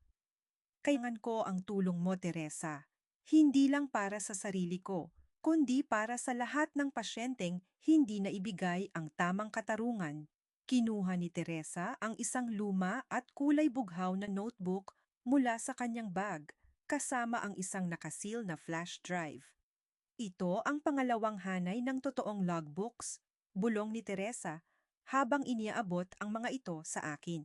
S1: Kailangan ko ang tulong mo, Teresa. Hindi lang para sa sarili ko, kundi para sa lahat ng pasyenteng hindi na ibigay ang tamang katarungan. Kinuha ni Teresa ang isang luma at kulay bughaw na notebook mula sa kanyang bag, kasama ang isang nakasil na flash drive. Ito ang pangalawang hanay ng totoong logbooks, bulong ni Teresa, habang iniaabot ang mga ito sa akin.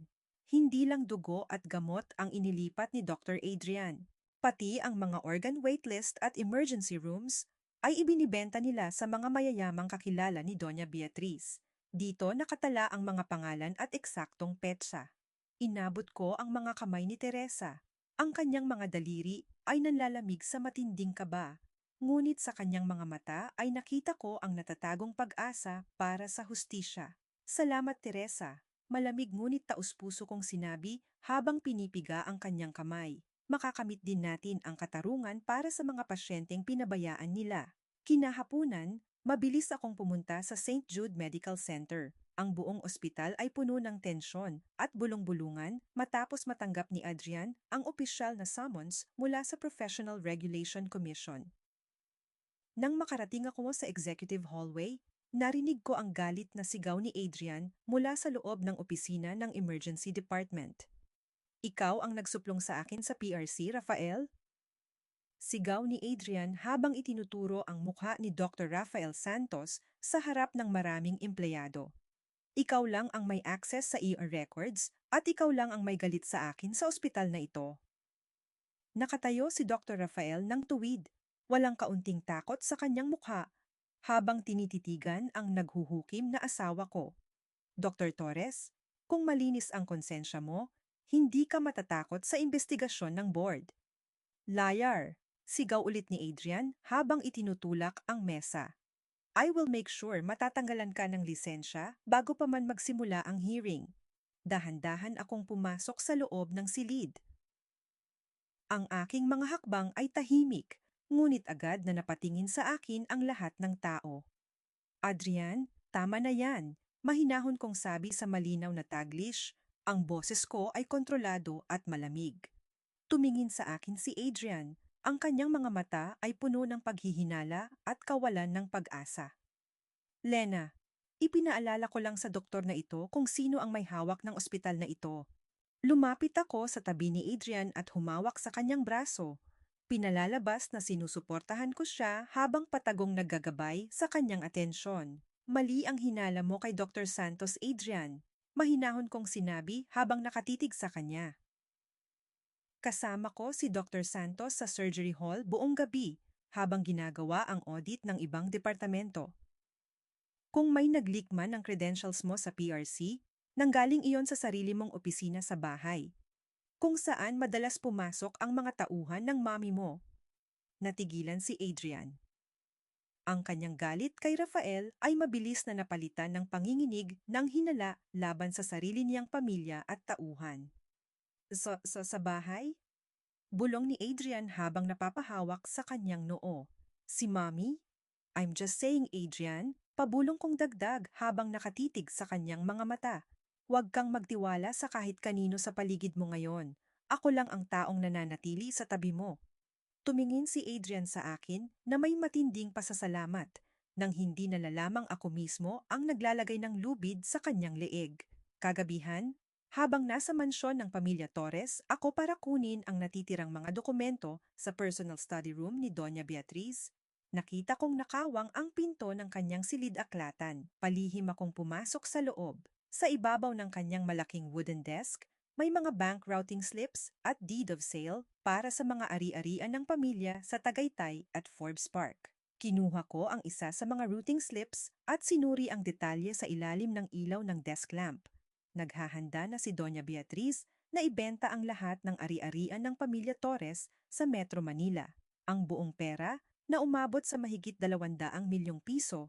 S1: Hindi lang dugo at gamot ang inilipat ni Dr. Adrian. Pati ang mga organ waitlist at emergency rooms ay ibinibenta nila sa mga mayayamang kakilala ni Doña Beatriz. Dito nakatala ang mga pangalan at eksaktong petsa. Inabot ko ang mga kamay ni Teresa. Ang kanyang mga daliri ay nanlalamig sa matinding kaba. Ngunit sa kanyang mga mata ay nakita ko ang natatagong pag-asa para sa hustisya. Salamat, Teresa. Malamig ngunit taus-puso kong sinabi habang pinipiga ang kanyang kamay. Makakamit din natin ang katarungan para sa mga pasyenteng pinabayaan nila. Kinahapunan, mabilis akong pumunta sa St. Jude Medical Center. Ang buong ospital ay puno ng tensyon at bulong-bulungan matapos matanggap ni Adrian ang opisyal na summons mula sa Professional Regulation Commission. Nang makarating ako sa executive hallway, narinig ko ang galit na sigaw ni Adrian mula sa loob ng opisina ng emergency department. Ikaw ang nagsuplong sa akin sa PRC, Rafael? Sigaw ni Adrian habang itinuturo ang mukha ni Dr. Rafael Santos sa harap ng maraming empleyado. Ikaw lang ang may access sa ER records at ikaw lang ang may galit sa akin sa ospital na ito. Nakatayo si Dr. Rafael ng tuwid, walang kaunting takot sa kanyang mukha, habang tinititigan ang naghuhukim na asawa ko. Dr. Torres, kung malinis ang konsensya mo, hindi ka matatakot sa investigasyon ng board. Liar! Sigaw ulit ni Adrian habang itinutulak ang mesa. I will make sure matatanggalan ka ng lisensya bago pa man magsimula ang hearing. Dahan-dahan akong pumasok sa loob ng silid. Ang aking mga hakbang ay tahimik, ngunit agad na napatingin sa akin ang lahat ng tao. Adrian, tama na yan. Mahinahon kong sabi sa malinaw na Taglish, ang boses ko ay kontrolado at malamig. Tumingin sa akin si Adrian. Ang kanyang mga mata ay puno ng paghihinala at kawalan ng pag-asa. Lena, ipinaalala ko lang sa doktor na ito kung sino ang may hawak ng ospital na ito. Lumapit ako sa tabi ni Adrian at humawak sa kanyang braso. Pinalalabas na sinusuportahan ko siya habang patagong naggagabay sa kanyang atensyon. Mali ang hinala mo kay Dr. Santos, Adrian. Mahinahon kong sinabi habang nakatitig sa kanya. Kasama ko si Dr. Santos sa surgery hall buong gabi habang ginagawa ang audit ng ibang departamento. Kung may nag-leak man ng credentials mo sa PRC, nanggaling iyon sa sarili mong opisina sa bahay, kung saan madalas pumasok ang mga tauhan ng mami mo. Natigilan si Adrian. Ang kanyang galit kay Rafael ay mabilis na napalitan ng panginginig ng hinala laban sa sarili niyang pamilya at tauhan. Sa bahay? Bulong ni Adrian habang napapahawak sa kanyang noo. Si Mommy? I'm just saying, Adrian, pabulong kong dagdag habang nakatitig sa kanyang mga mata. Huwag kang magtiwala sa kahit kanino sa paligid mo ngayon. Ako lang ang taong nananatili sa tabi mo. Tumingin si Adrian sa akin na may matinding pasasalamat nang hindi nalalamang ako mismo ang naglalagay ng lubid sa kanyang leeg. Kagabihan, habang nasa mansyon ng pamilya Torres, ako para kunin ang natitirang mga dokumento sa personal study room ni Doña Beatriz, nakita kong nakawang ang pinto ng kanyang silid-aklatan. Palihim akong pumasok sa loob. Sa ibabaw ng kanyang malaking wooden desk, may mga bank routing slips at deed of sale para sa mga ari-arian ng pamilya sa Tagaytay at Forbes Park. Kinuha ko ang isa sa mga routing slips at sinuri ang detalye sa ilalim ng ilaw ng desk lamp. Naghahanda na si Doña Beatriz na ibenta ang lahat ng ari-arian ng pamilya Torres sa Metro Manila. Ang buong pera, na umabot sa mahigit 200 milyong piso,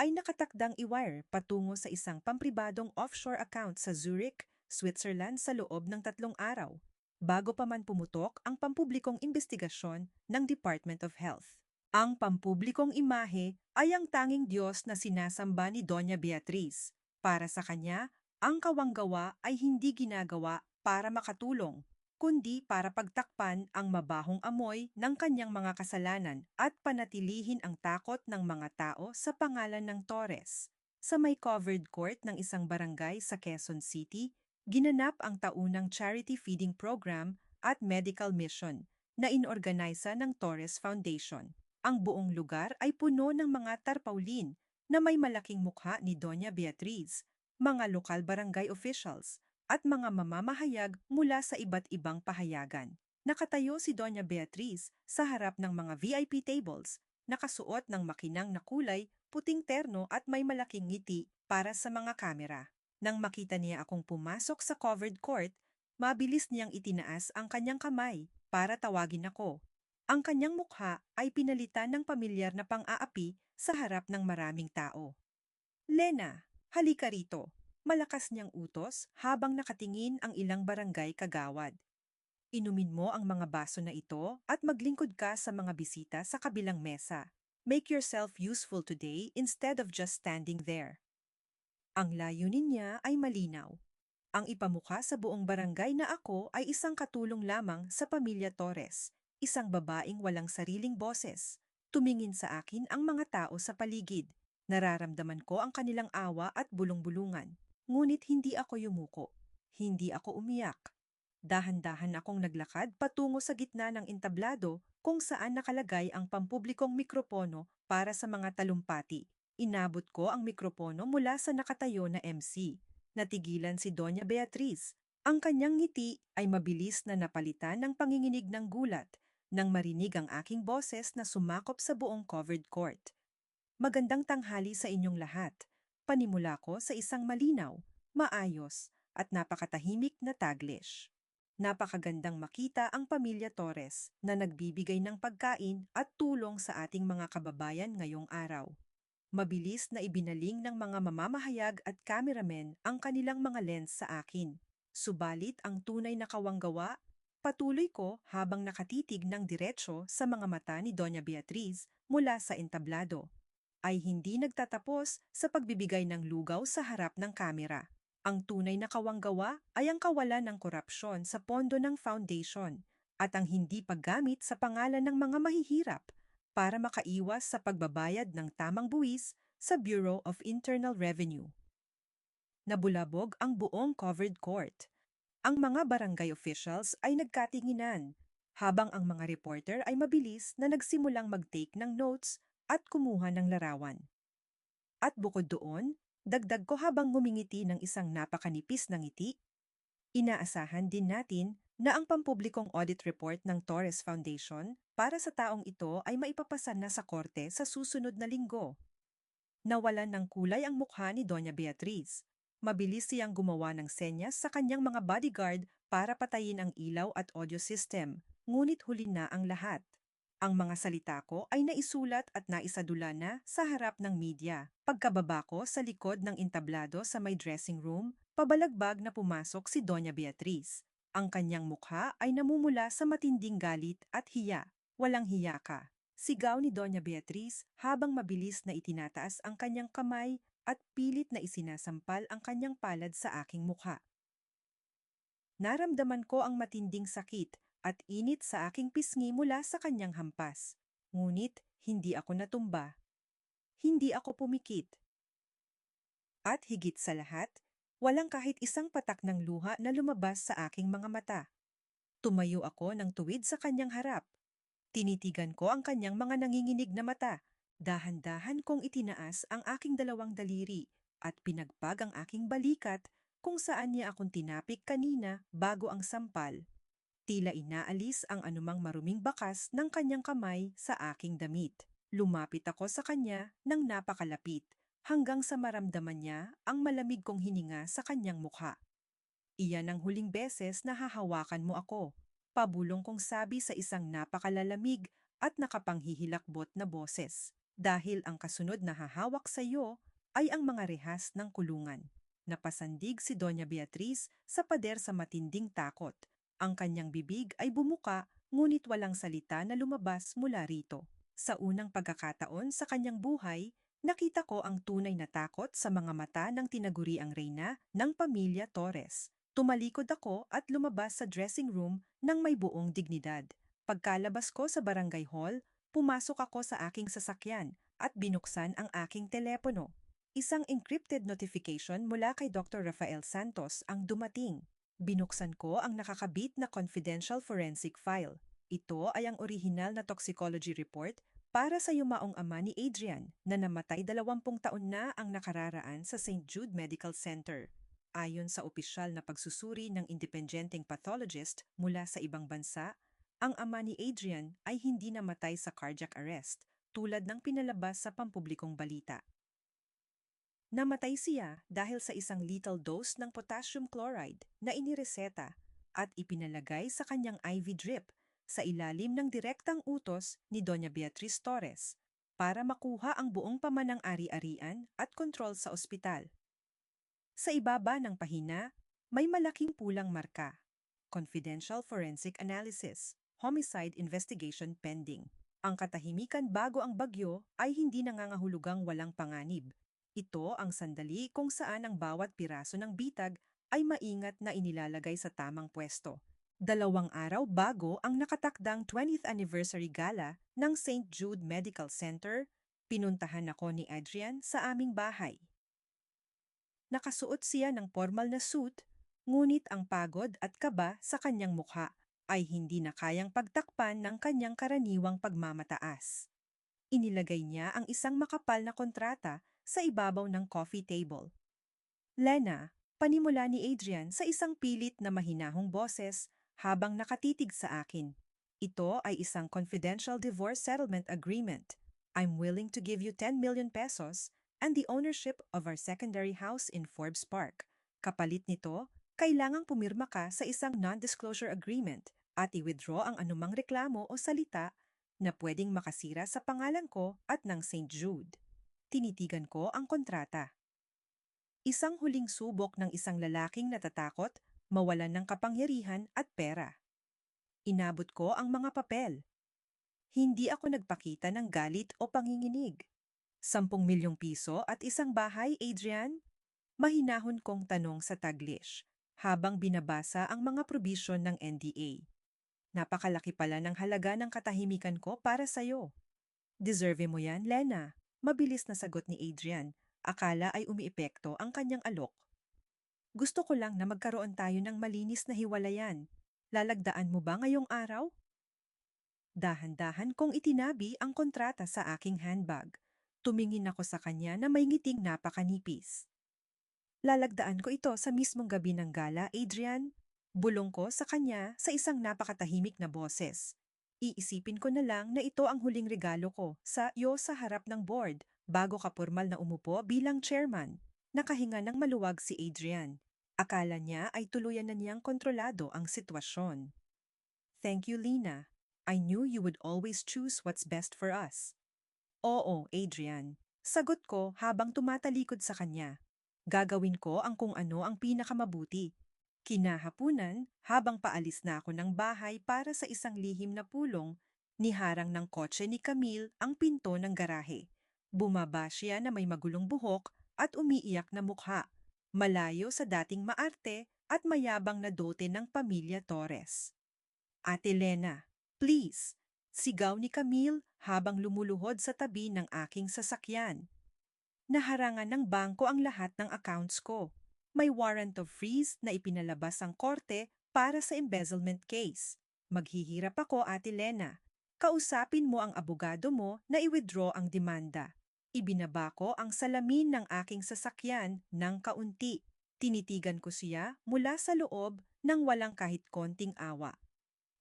S1: ay nakatakdang i-wire patungo sa isang pampribadong offshore account sa Zurich, Switzerland sa loob ng 3 araw, bago pa man pumutok ang pampublikong investigasyon ng Department of Health. Ang pampublikong imahe ay ang tanging Diyos na sinasamba ni Doña Beatriz. Para sa kanya, ang kawanggawa ay hindi ginagawa para makatulong, kundi para pagtakpan ang mabahong amoy ng kanyang mga kasalanan at panatilihin ang takot ng mga tao sa pangalan ng Torres. Sa may covered court ng isang barangay sa Quezon City, ginanap ang taunang charity feeding program at medical mission na inorganisa ng Torres Foundation. Ang buong lugar ay puno ng mga tarpaulin na may malaking mukha ni Doña Beatriz, mga lokal barangay officials, at mga mamamahayag mula sa iba't ibang pahayagan. Nakatayo si Doña Beatriz sa harap ng mga VIP tables, nakasuot ng makinang na kulay, puting terno at may malaking ngiti para sa mga kamera. Nang makita niya akong pumasok sa covered court, mabilis niyang itinaas ang kanyang kamay para tawagin ako. Ang kanyang mukha ay pinalitan ng pamilyar na pang-aapi sa harap ng maraming tao. Lena, halika rito. Malakas niyang utos habang nakatingin ang ilang barangay kagawad. Inumin mo ang mga baso na ito at maglingkod ka sa mga bisita sa kabilang mesa. Make yourself useful today instead of just standing there. Ang layunin niya ay malinaw. Ang ipamukha sa buong barangay na ako ay isang katulong lamang sa pamilya Torres, isang babaeng walang sariling boses. Tumingin sa akin ang mga tao sa paligid. Nararamdaman ko ang kanilang awa at bulong-bulungan. Ngunit hindi ako yumuko. Hindi ako umiyak. Dahan-dahan akong naglakad patungo sa gitna ng entablado kung saan nakalagay ang pampublikong mikropono para sa mga talumpati. Inabot ko ang mikropono mula sa nakatayo na MC. Natigilan si Doña Beatriz. Ang kanyang ngiti ay mabilis na napalitan ng panginginig ng gulat nang marinig ang aking boses na sumakop sa buong covered court. Magandang tanghali sa inyong lahat. Panimula ko sa isang malinaw, maayos, at napakatahimik na Taglish. Napakagandang makita ang pamilya Torres na nagbibigay ng pagkain at tulong sa ating mga kababayan ngayong araw. Mabilis na ibinaling ng mga mamamahayag at cameramen ang kanilang mga lens sa akin. Subalit ang tunay na kawanggawa, patuloy ko habang nakatitig ng diretsyo sa mga mata ni Doña Beatriz mula sa entablado, ay hindi nagtatapos sa pagbibigay ng lugaw sa harap ng kamera. Ang tunay na kawanggawa ay ang kawalan ng korupsyon sa pondo ng foundation at ang hindi paggamit sa pangalan ng mga mahihirap para makaiwas sa pagbabayad ng tamang buwis sa Bureau of Internal Revenue. Nabulabog ang buong covered court. Ang mga barangay officials ay nagkatinginan, habang ang mga reporter ay mabilis na nagsimulang mag-take ng notes at kumuha ng larawan. At bukod doon, dagdag ko habang ngumingiti ng isang napakanipis na ngiti, inaasahan din natin na ang pampublikong audit report ng Torres Foundation para sa taong ito ay maipapasa na sa korte sa susunod na linggo. Nawalan ng kulay ang mukha ni Doña Beatriz. Mabilis siyang gumawa ng senyas sa kanyang mga bodyguard para patayin ang ilaw at audio system, ngunit huli na ang lahat. Ang mga salita ko ay naisulat at naisadula na sa harap ng media. Pagkababa ko sa likod ng entablado sa may dressing room, pabalagbag na pumasok si Doña Beatriz. Ang kanyang mukha ay namumula sa matinding galit at hiya. Walang hiya ka. Sigaw ni Doña Beatriz habang mabilis na itinataas ang kanyang kamay at pilit na isinasampal ang kanyang palad sa aking mukha. Naramdaman ko ang matinding sakit at init sa aking pisngi mula sa kanyang hampas. Ngunit hindi ako natumba. Hindi ako pumikit. At higit sa lahat, walang kahit isang patak ng luha na lumabas sa aking mga mata. Tumayo ako ng tuwid sa kanyang harap. Tinitigan ko ang kanyang mga nanginginig na mata. Dahan-dahan kong itinaas ang aking dalawang daliri at pinagpag ang aking balikat kung saan niya akong tinapik kanina bago ang sampal. Tila inaalis ang anumang maruming bakas ng kanyang kamay sa aking damit. Lumapit ako sa kanya ng napakalapit hanggang sa maramdaman niya ang malamig kong hininga sa kanyang mukha. Iyan ang huling beses na hahawakan mo ako. Pabulong kong sabi sa isang napakalalamig at nakapanghihilakbot na boses. Dahil ang kasunod na hahawak sa iyo ay ang mga rehas ng kulungan. Napasandig si Doña Beatriz sa pader sa matinding takot. Ang kanyang bibig ay bumuka ngunit walang salita na lumabas mula rito. Sa unang pagkakataon sa kanyang buhay, nakita ko ang tunay na takot sa mga mata ng tinaguriang reyna ng pamilya Torres. Tumalikod ako at lumabas sa dressing room ng may buong dignidad. Pagkalabas ko sa barangay hall, pumasok ako sa aking sasakyan at binuksan ang aking telepono. Isang encrypted notification mula kay Dr. Rafael Santos ang dumating. Binuksan ko ang nakakabit na confidential forensic file. Ito ay ang orihinal na toxicology report para sa yumaong ama ni Adrian na namatay 20 taon na ang nakararaan sa St. Jude Medical Center. Ayon sa opisyal na pagsusuri ng independenteng pathologist mula sa ibang bansa, ang ama ni Adrian ay hindi namatay sa cardiac arrest tulad ng pinalabas sa pampublikong balita. Namatay siya dahil sa isang lethal dose ng potassium chloride na inireseta at ipinalagay sa kanyang IV drip sa ilalim ng direktang utos ni Doña Beatriz Torres para makuha ang buong pamanang ari-arian at kontrol sa ospital. Sa ibaba ng pahina, may malaking pulang marka, Confidential Forensic Analysis, Homicide Investigation Pending. Ang katahimikan bago ang bagyo ay hindi nangangahulugang walang panganib. Ito ang sandali kung saan ang bawat piraso ng bitag ay maingat na inilalagay sa tamang pwesto. 2 araw bago ang nakatakdang 20th anniversary gala ng St. Jude Medical Center, pinuntahan ako ni Adrian sa aming bahay. Nakasuot siya ng formal na suit, ngunit ang pagod at kaba sa kanyang mukha ay hindi na kayang pagtakpan ng kanyang karaniwang pagmamataas. Inilagay niya ang isang makapal na kontrata sa ibabaw ng coffee table. Lena, panimula ni Adrian sa isang pilit na mahinahong boses habang nakatitig sa akin. Ito ay isang confidential divorce settlement agreement. I'm willing to give you 10 million pesos and the ownership of our secondary house in Forbes Park. Kapalit nito, kailangang pumirma ka sa isang non-disclosure agreement at i-withdraw ang anumang reklamo o salita na pwedeng makasira sa pangalan ko at ng St. Jude. Tinitigan ko ang kontrata. Isang huling subok ng isang lalaking natatakot, mawalan ng kapangyarihan at pera. Inabot ko ang mga papel. Hindi ako nagpakita ng galit o panginginig. 10 milyong piso at isang bahay, Adrian? Mahinahon kong tanong sa Taglish, habang binabasa ang mga probisyon ng NDA. Napakalaki pala ng halaga ng katahimikan ko para sa'yo. Deserve mo yan, Lena. Mabilis na sagot ni Adrian. Akala ay umiepekto ang kanyang alok. Gusto ko lang na magkaroon tayo ng malinis na hiwalayan. Lalagdaan mo ba ngayong araw? Dahan-dahan kong itinabi ang kontrata sa aking handbag. Tumingin ako sa kanya na may ngiting napakanipis. Lalagdaan ko ito sa mismong gabi ng gala, Adrian. Bulong ko sa kanya sa isang napakatahimik na boses. Iisipin ko na lang na ito ang huling regalo ko sa iyo sa harap ng board bago ka pormal na umupo bilang chairman. Nakahinga ng maluwag si Adrian. Akala niya ay tuluyan na niyang kontrolado ang sitwasyon. Thank you, Lena. I knew you would always choose what's best for us. Oo, Adrian. Sagot ko habang tumatalikod sa kanya. Gagawin ko ang kung ano ang pinakamabuti. Kinahapunan, habang paalis na ako ng bahay para sa isang lihim na pulong, niharang ng kotse ni Camille ang pinto ng garahe. Bumaba siya na may magulong buhok at umiiyak na mukha, malayo sa dating maarte at mayabang na dote ng pamilya Torres. Ate Lena, please, sigaw ni Camille habang lumuluhod sa tabi ng aking sasakyan. Naharangan ng bangko ang lahat ng accounts ko. May warrant of freeze na ipinalabas ang korte para sa embezzlement case. Maghihirap ako, Ate Lena. Kausapin mo ang abogado mo na i-withdraw ang demanda. Ibinaba ko ang salamin ng aking sasakyan ng kaunti. Tinitigan ko siya mula sa loob nang walang kahit konting awa.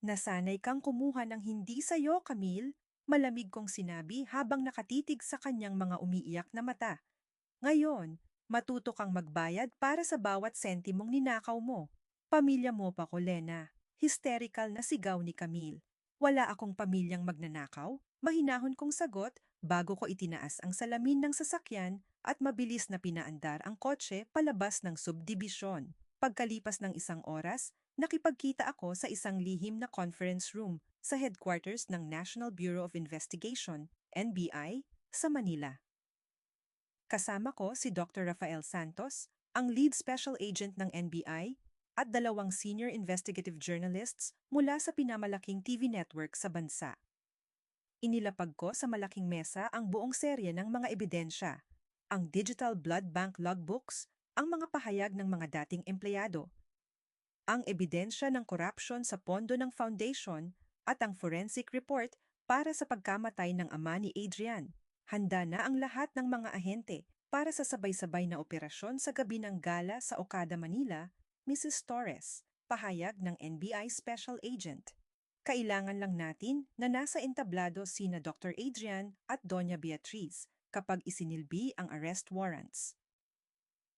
S1: Nasanay kang kumuha ng hindi sayo, Camille. Malamig kong sinabi habang nakatitig sa kanyang mga umiiyak na mata. Ngayon, matuto kang magbayad para sa bawat sentimong ninakaw mo. Pamilya mo pa ko, Lena. Hysterical na sigaw ni Camille. Wala akong pamilyang magnanakaw. Mahinahon kong sagot bago ko itinaas ang salamin ng sasakyan at mabilis na pinaandar ang kotse palabas ng subdibisyon. Pagkalipas ng isang oras, nakipagkita ako sa isang lihim na conference room sa headquarters ng National Bureau of Investigation, NBI, sa Manila. Kasama ko si Dr. Rafael Santos, ang lead special agent ng NBI, at 2 senior investigative journalists mula sa pinamalaking TV network sa bansa. Inilapag ko sa malaking mesa ang buong serye ng mga ebidensya, ang digital blood bank logbooks, ang mga pahayag ng mga dating empleyado, ang ebidensya ng korupsyon sa pondo ng foundation at ang forensic report para sa pagkamatay ng ama ni Adrian. Handa na ang lahat ng mga ahente para sa sabay-sabay na operasyon sa gabi ng gala sa Okada, Manila, Mrs. Torres, pahayag ng NBI Special Agent. Kailangan lang natin na nasa entablado sina Dr. Adrian at Doña Beatriz kapag isinilbi ang arrest warrants.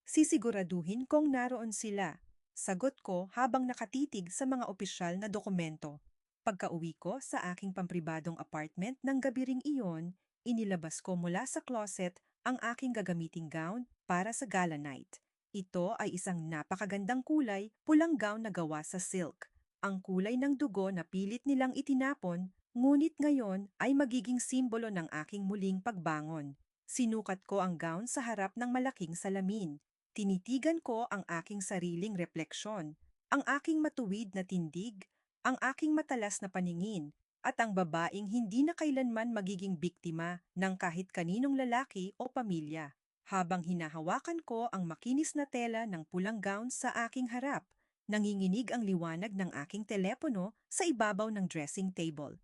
S1: Sisiguraduhin kong naroon sila, sagot ko habang nakatitig sa mga opisyal na dokumento. Pagka-uwi ko sa aking pampribadong apartment ng gabi ring iyon, inilabas ko mula sa closet ang aking gagamiting gown para sa gala night. Ito ay isang napakagandang kulay, pulang gown na gawa sa silk. Ang kulay ng dugo na pilit nilang itinapon, ngunit ngayon ay magiging simbolo ng aking muling pagbangon. Sinukat ko ang gown sa harap ng malaking salamin. Tinitigan ko ang aking sariling refleksyon, ang aking matuwid na tindig, ang aking matalas na paningin, at ang babaeng hindi na kailanman magiging biktima ng kahit kaninong lalaki o pamilya. Habang hinahawakan ko ang makinis na tela ng pulang gown sa aking harap, nanginginig ang liwanag ng aking telepono sa ibabaw ng dressing table.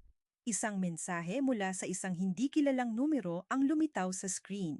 S1: Isang mensahe mula sa isang hindi kilalang numero ang lumitaw sa screen.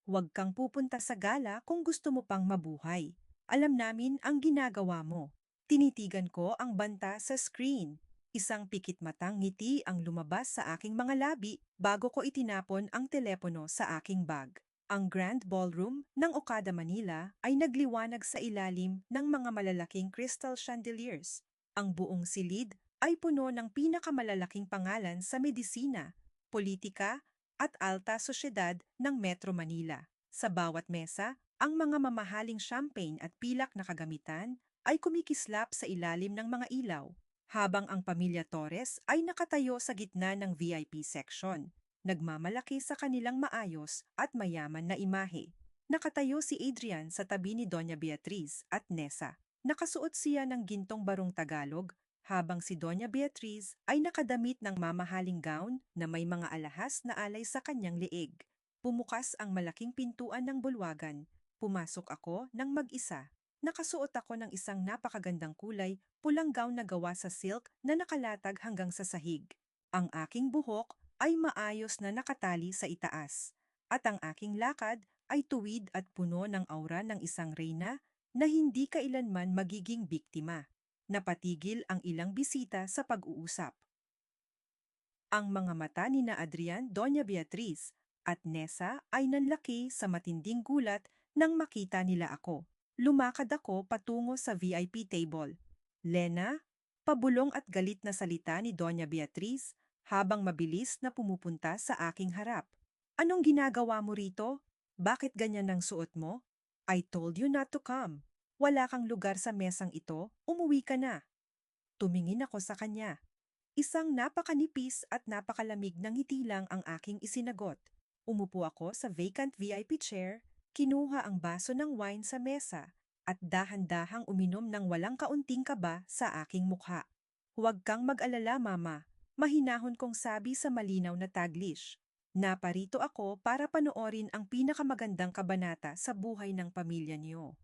S1: Huwag kang pupunta sa gala kung gusto mo pang mabuhay. Alam namin ang ginagawa mo. Tinitigan ko ang banta sa screen. Isang pikit matang ngiti ang lumabas sa aking mga labi bago ko itinapon ang telepono sa aking bag. Ang Grand Ballroom ng Okada, Manila ay nagliwanag sa ilalim ng mga malalaking crystal chandeliers. Ang buong silid ay puno ng pinakamalalaking pangalan sa medisina, politika, at alta sosyedad ng Metro Manila. Sa bawat mesa, ang mga mamahaling champagne at pilak na kagamitan ay kumikislap sa ilalim ng mga ilaw, habang ang pamilya Torres ay nakatayo sa gitna ng VIP section, nagmamalaki sa kanilang maayos at mayaman na imahe. Nakatayo si Adrian sa tabi ni Doña Beatriz at Nessa. Nakasuot siya ng gintong barong Tagalog, habang si Doña Beatriz ay nakadamit ng mamahaling gown na may mga alahas na alay sa kanyang leeg. Pumukas ang malaking pintuan ng bulwagan. Pumasok ako ng mag-isa. Nakasuot ako ng isang napakagandang kulay, pulang gown na gawa sa silk na nakalatag hanggang sa sahig. Ang aking buhok ay maayos na nakatali sa itaas, at ang aking lakad ay tuwid at puno ng aura ng isang reyna na hindi kailanman magiging biktima. Napatigil ang ilang bisita sa pag-uusap. Ang mga mata ni na Adrian, Doña Beatriz at Nessa ay nanlaki sa matinding gulat nang makita nila ako. Lumakad ako patungo sa VIP table. Lena, pabulong at galit na salita ni Doña Beatriz habang mabilis na pumupunta sa aking harap. Anong ginagawa mo rito? Bakit ganyan ang suot mo? I told you not to come. Wala kang lugar sa mesang ito, umuwi ka na. Tumingin ako sa kanya. Isang napakanipis at napakalamig ng ngiti lang ang aking isinagot. Umupo ako sa vacant VIP chair, kinuha ang baso ng wine sa mesa, at dahan-dahang uminom ng walang kaunting kaba sa aking mukha. Huwag kang mag-alala, Mama. Mahinahon kong sabi sa malinaw na Taglish. Naparito ako para panoorin ang pinakamagandang kabanata sa buhay ng pamilya niyo.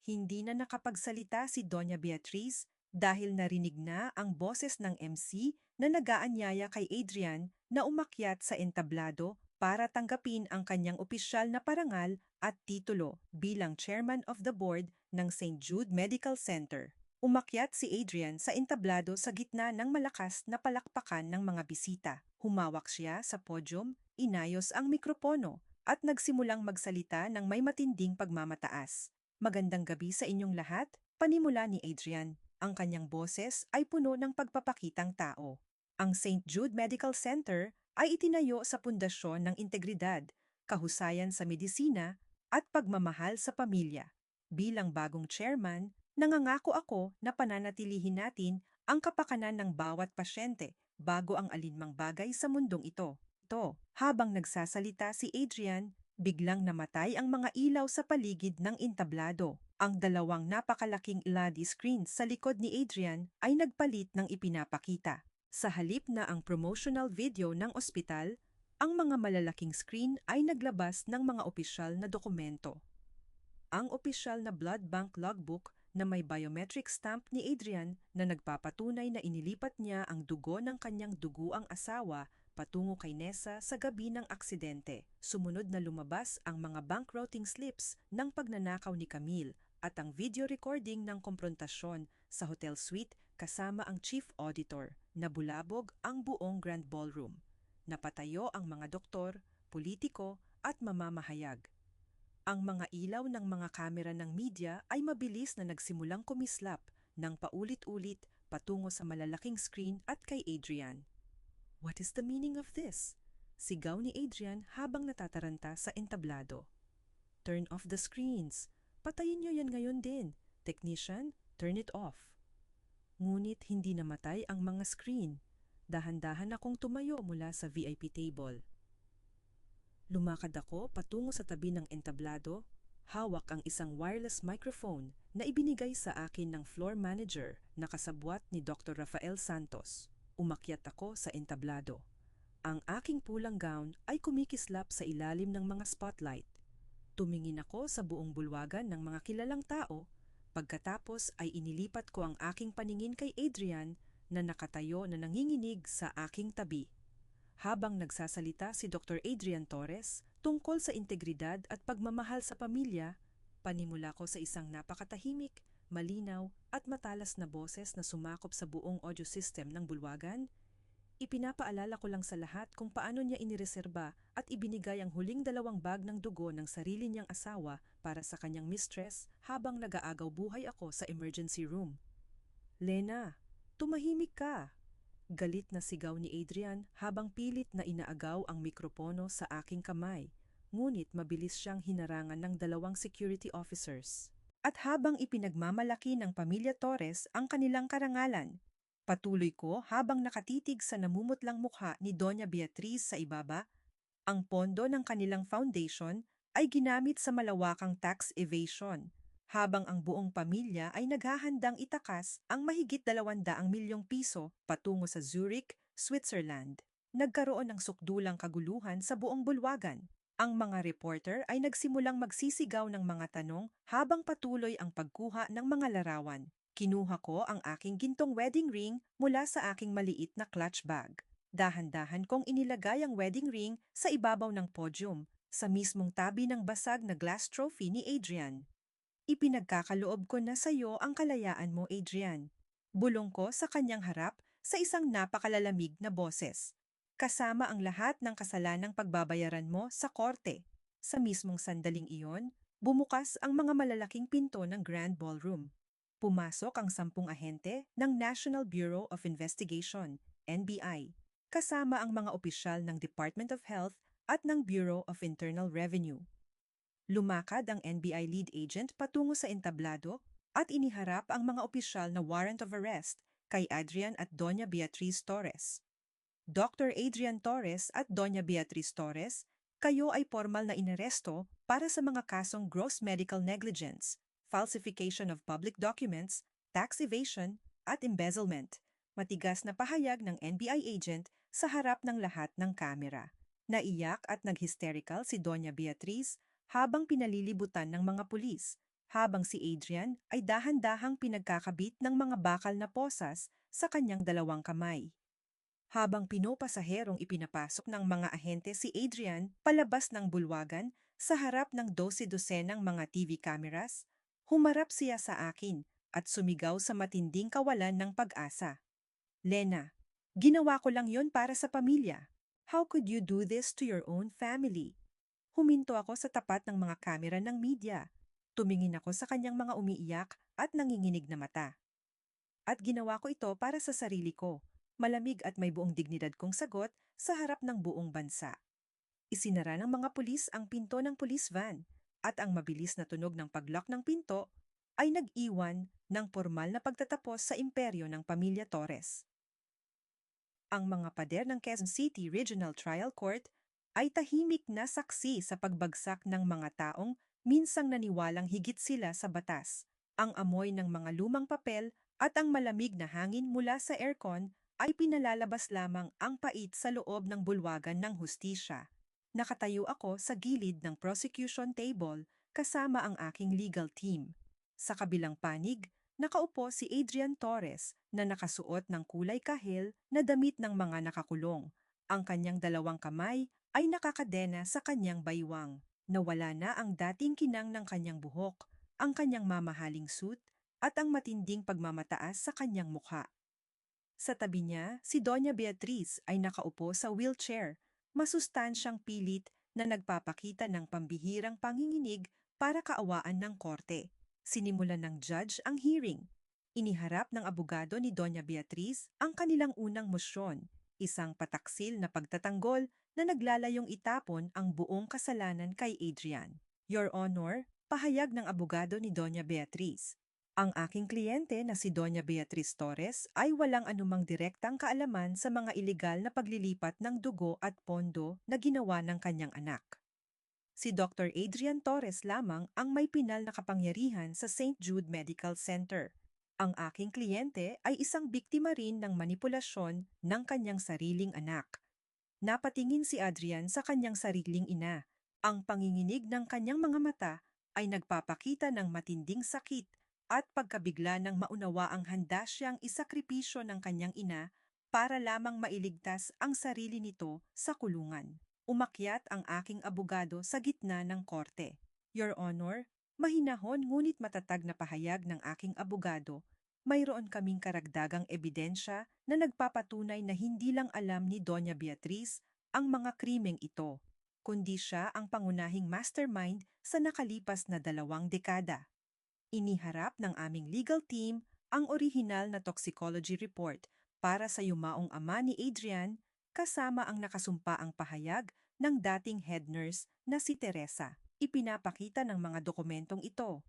S1: Hindi na nakapagsalita si Doña Beatriz dahil narinig na ang boses ng MC na nagaanyaya kay Adrian na umakyat sa entablado para tanggapin ang kanyang opisyal na parangal at titulo bilang Chairman of the Board ng St. Jude Medical Center. Umakyat si Adrian sa entablado sa gitna ng malakas na palakpakan ng mga bisita. Humawak siya sa podium, inayos ang mikropono, at nagsimulang magsalita ng may matinding pagmamataas. Magandang gabi sa inyong lahat, panimula ni Adrian. Ang kanyang boses ay puno ng pagpapakitang tao. Ang St. Jude Medical Center ay itinayo sa pundasyon ng integridad, kahusayan sa medisina, at pagmamahal sa pamilya. Bilang bagong chairman, nangangako ako na pananatilihin natin ang kapakanan ng bawat pasyente bago ang alinmang bagay sa mundong ito. Habang nagsasalita si Adrian, biglang namatay ang mga ilaw sa paligid ng entablado. Ang dalawang napakalaking LED screens sa likod ni Adrian ay nagpalit ng ipinapakita. Sa halip na ang promotional video ng ospital, ang mga malalaking screen ay naglabas ng mga opisyal na dokumento. Ang opisyal na blood bank logbook na may biometric stamp ni Adrian na nagpapatunay na inilipat niya ang dugo ng kanyang duguang asawa patungo kay Nessa sa gabi ng aksidente. Sumunod na lumabas ang mga bank routing slips ng pagnanakaw ni Camille at ang video recording ng komprontasyon sa hotel suite kasama ang chief auditor. Nabulabog ang buong Grand Ballroom. Napatayo ang mga doktor, politiko at mamamahayag. Ang mga ilaw ng mga kamera ng media ay mabilis na nagsimulang kumislap ng paulit-ulit patungo sa malalaking screen at kay Adrian. What is the meaning of this? Sigaw ni Adrian habang natataranta sa entablado. Turn off the screens. Patayin niyo yan ngayon din. Technician, turn it off. Ngunit hindi namatay ang mga screen. Dahan-dahan akong tumayo mula sa VIP table. Lumakad ako patungo sa tabi ng entablado, hawak ang isang wireless microphone na ibinigay sa akin ng floor manager na kasabwat ni Dr. Rafael Santos. Umakyat ako sa entablado. Ang aking pulang gown ay kumikislap sa ilalim ng mga spotlight. Tumingin ako sa buong bulwagan ng mga kilalang tao, pagkatapos ay inilipat ko ang aking paningin kay Adrian na nakatayo na nanginginig sa aking tabi. Habang nagsasalita si Dr. Adrian Torres tungkol sa integridad at pagmamahal sa pamilya, panimula ko sa isang napakatahimik, malinaw at matalas na boses na sumakop sa buong audio system ng bulwagan. Ipinapaalala ko lang sa lahat kung paano niya inireserba at ibinigay ang huling 2 bag ng dugo ng sarili niyang asawa para sa kanyang mistress habang nag-aagaw buhay ako sa emergency room. Lena, tumahimik ka! Galit na sigaw ni Adrian habang pilit na inaagaw ang mikropono sa aking kamay. Ngunit mabilis siyang hinarangan ng 2 security officers. At habang ipinagmamalaki ng pamilya Torres ang kanilang karangalan, patuloy ko habang nakatitig sa namumutlang mukha ni Doña Beatriz sa ibaba, ang pondo ng kanilang foundation ay ginamit sa malawakang tax evasion, habang ang buong pamilya ay naghahandang itakas ang mahigit 200 milyong piso patungo sa Zurich, Switzerland. Nagkaroon ng sukdulang kaguluhan sa buong bulwagan. Ang mga reporter ay nagsimulang magsisigaw ng mga tanong habang patuloy ang pagkuha ng mga larawan. Kinuha ko ang aking gintong wedding ring mula sa aking maliit na clutch bag. Dahan-dahan kong inilagay ang wedding ring sa ibabaw ng podium, sa mismong tabi ng basag na glass trophy ni Adrian. Ipinagkakaloob ko na sa iyo ang kalayaan mo, Adrian. Bulong ko sa kanyang harap sa isang napakalalamig na boses. Kasama ang lahat ng kasalanang pagbabayaran mo sa korte. Sa mismong sandaling iyon, bumukas ang mga malalaking pinto ng Grand Ballroom. Pumasok ang 10 ahente ng National Bureau of Investigation, NBI, kasama ang mga opisyal ng Department of Health at ng Bureau of Internal Revenue. Lumakad ang NBI lead agent patungo sa entablado at iniharap ang mga opisyal na warrant of arrest kay Adrian at Doña Beatriz Torres. Dr. Adrian Torres at Doña Beatriz Torres, kayo ay formal na inaresto para sa mga kasong gross medical negligence, falsification of public documents, tax evasion, at embezzlement. Matigas na pahayag ng NBI agent sa harap ng lahat ng kamera. Naiyak at nag-hysterical si Doña Beatriz habang pinalilibutan ng mga pulis, habang si Adrian ay dahan-dahang pinagkakabit ng mga bakal na posas sa kanyang 2 kamay. Habang pinopasaherong ipinapasok ng mga ahente si Adrian palabas ng bulwagan sa harap ng 12 mga TV cameras, humarap siya sa akin at sumigaw sa matinding kawalan ng pag-asa. Lena, ginawa ko lang yon para sa pamilya. How could you do this to your own family? Huminto ako sa tapat ng mga kamera ng media. Tumingin ako sa kanyang mga umiiyak at nanginginig na mata. At ginawa ko ito para sa sarili ko. Malamig at may buong dignidad kong sagot sa harap ng buong bansa. Isinara ng mga pulis ang pinto ng police van at ang mabilis na tunog ng paglock ng pinto ay nag-iwan ng formal na pagtatapos sa imperyo ng pamilya Torres. Ang mga pader ng Quezon City Regional Trial Court ay tahimik na saksi sa pagbagsak ng mga taong minsang naniwalang higit sila sa batas. Ang amoy ng mga lumang papel at ang malamig na hangin mula sa aircon ay pinalalabas lamang ang pait sa loob ng bulwagan ng hustisya. Nakatayo ako sa gilid ng prosecution table kasama ang aking legal team. Sa kabilang panig, nakaupo si Adrian Torres na nakasuot ng kulay kahel na damit ng mga nakakulong. Ang kanyang 2 kamay ay nakakadena sa kanyang baywang. Nawala na ang dating kinang ng kanyang buhok, ang kanyang mamahaling suit at ang matinding pagmamataas sa kanyang mukha. Sa tabi niya, si Doña Beatriz ay nakaupo sa wheelchair, masustansyang pilit na nagpapakita ng pambihirang panginginig para kaawaan ng korte. Sinimulan ng judge ang hearing. Iniharap ng abogado ni Doña Beatriz ang kanilang unang mosyon, isang pataksil na pagtatanggol na naglalayong itapon ang buong kasalanan kay Adrian. Your Honor, pahayag ng abogado ni Doña Beatriz. Ang aking kliyente na si Doña Beatriz Torres ay walang anumang direktang kaalaman sa mga ilegal na paglilipat ng dugo at pondo na ginawa ng kanyang anak. Si Dr. Adrian Torres lamang ang may pinal na kapangyarihan sa St. Jude Medical Center. Ang aking kliyente ay isang biktima rin ng manipulasyon ng kanyang sariling anak. Napatingin si Adrian sa kanyang sariling ina. Ang panginginig ng kanyang mga mata ay nagpapakita ng matinding sakit at pagkabigla ng maunawaang handa siyang isakripisyo ng kanyang ina para lamang mailigtas ang sarili nito sa kulungan. Umakyat ang aking abogado sa gitna ng korte. Your Honor, mahinahon ngunit matatag na pahayag ng aking abogado, mayroon kaming karagdagang ebidensya na nagpapatunay na hindi lang alam ni Doña Beatriz ang mga krimeng ito, kundi siya ang pangunahing mastermind sa nakalipas na 2 dekada. Iniharap ng aming legal team ang orihinal na toxicology report para sa yumaong ama ni Adrian kasama ang nakasumpaang pahayag ng dating head nurse na si Teresa. Ipinapakita ng mga dokumentong ito.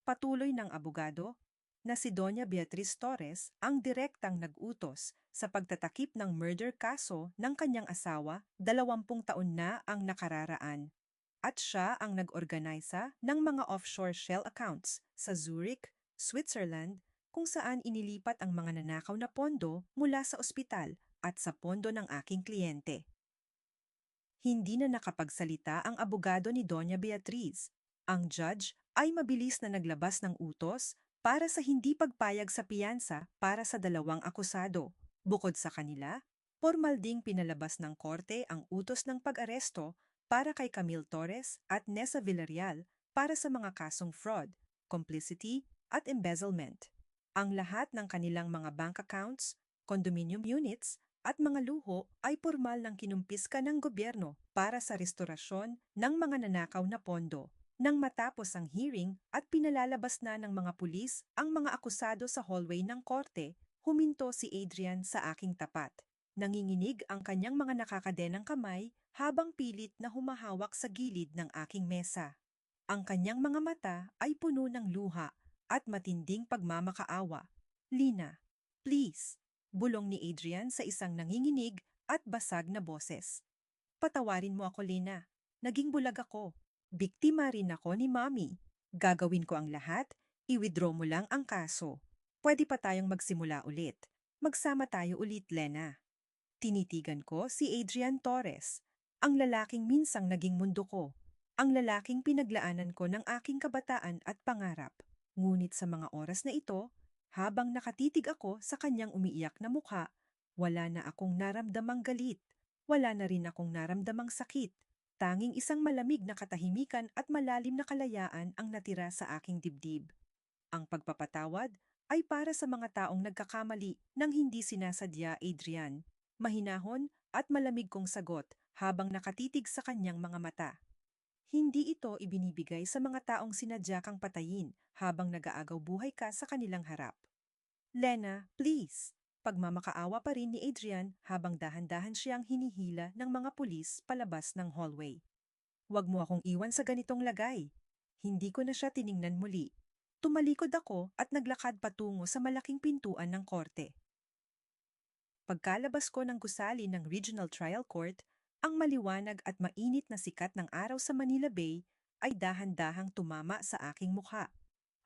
S1: Patuloy ng abogado na si Doña Beatriz Torres ang direktang nag-utos sa pagtatakip ng murder kaso ng kanyang asawa 20 taon na ang nakararaan. At siya ang nag-organisa ng mga offshore shell accounts sa Zurich, Switzerland, kung saan inilipat ang mga nanakaw na pondo mula sa ospital at sa pondo ng aking kliyente. Hindi na nakapagsalita ang abogado ni Doña Beatriz. Ang judge ay mabilis na naglabas ng utos para sa hindi pagpayag sa piyansa para sa 2 akusado. Bukod sa kanila, formal ding pinalabas ng korte ang utos ng pag-aresto para kay Camille Torres at Nessa Villarreal para sa mga kasong fraud, complicity at embezzlement. Ang lahat ng kanilang mga bank accounts, condominium units at mga luho ay pormal ng kinumpiska ng gobyerno para sa restorasyon ng mga nanakaw na pondo. Nang matapos ang hearing at pinalalabas na ng mga pulis ang mga akusado sa hallway ng korte, huminto si Adrian sa aking tapat. Nanginginig ang kanyang mga nakakadenang kamay habang pilit na humahawak sa gilid ng aking mesa. Ang kanyang mga mata ay puno ng luha at matinding pagmamakaawa. Lina, please, bulong ni Adrian sa isang nanginginig at basag na boses. Patawarin mo ako, Lina. Naging bulag ako. Biktima rin ako ni Mommy. Gagawin ko ang lahat, i-withdraw mo lang ang kaso. Pwede pa tayong magsimula ulit. Magsama tayo ulit, Lena. Tinitigan ko si Adrian Torres, ang lalaking minsang naging mundo ko, ang lalaking pinaglaanan ko ng aking kabataan at pangarap. Ngunit sa mga oras na ito, habang nakatitig ako sa kanyang umiiyak na mukha, wala na akong naramdamang galit, wala na rin akong naramdamang sakit. Tanging isang malamig na katahimikan at malalim na kalayaan ang natira sa aking dibdib. Ang pagpapatawad ay para sa mga taong nagkakamali ng hindi sinasadya, Adrian. Mahinahon at malamig kong sagot habang nakatitig sa kanyang mga mata. Hindi ito ibinibigay sa mga taong sinadya kang patayin habang nag-aagaw buhay ka sa kanilang harap. Lena, please! Pagmamakaawa pa rin ni Adrian habang dahan-dahan siyang hinihila ng mga pulis palabas ng hallway. Huwag mo akong iwan sa ganitong lagay. Hindi ko na siya tiningnan muli. Tumalikod ako at naglakad patungo sa malaking pintuan ng korte. Pagkalabas ko ng gusali ng Regional Trial Court, ang maliwanag at mainit na sikat ng araw sa Manila Bay ay dahan-dahang tumama sa aking mukha.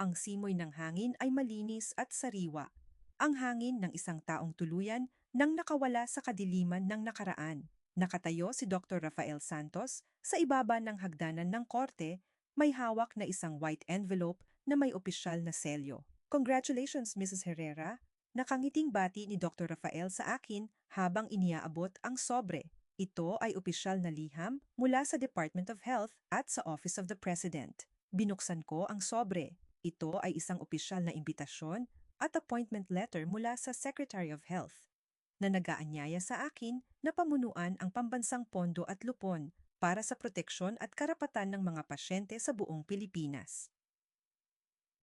S1: Ang simoy ng hangin ay malinis at sariwa. Ang hangin ng isang taong tuluyan nang nakawala sa kadiliman ng nakaraan. Nakatayo si Dr. Rafael Santos sa ibaba ng hagdanan ng korte, may hawak na isang white envelope na may opisyal na selyo. Congratulations, Mrs. Herrera. Nakangiting bati ni Dr. Rafael sa akin habang iniaabot ang sobre. Ito ay opisyal na liham mula sa Department of Health at sa Office of the President. Binuksan ko ang sobre. Ito ay isang opisyal na imbitasyon at appointment letter mula sa Secretary of Health na nag-aanyaya sa akin na pamunuan ang pambansang pondo at lupon para sa proteksyon at karapatan ng mga pasyente sa buong Pilipinas.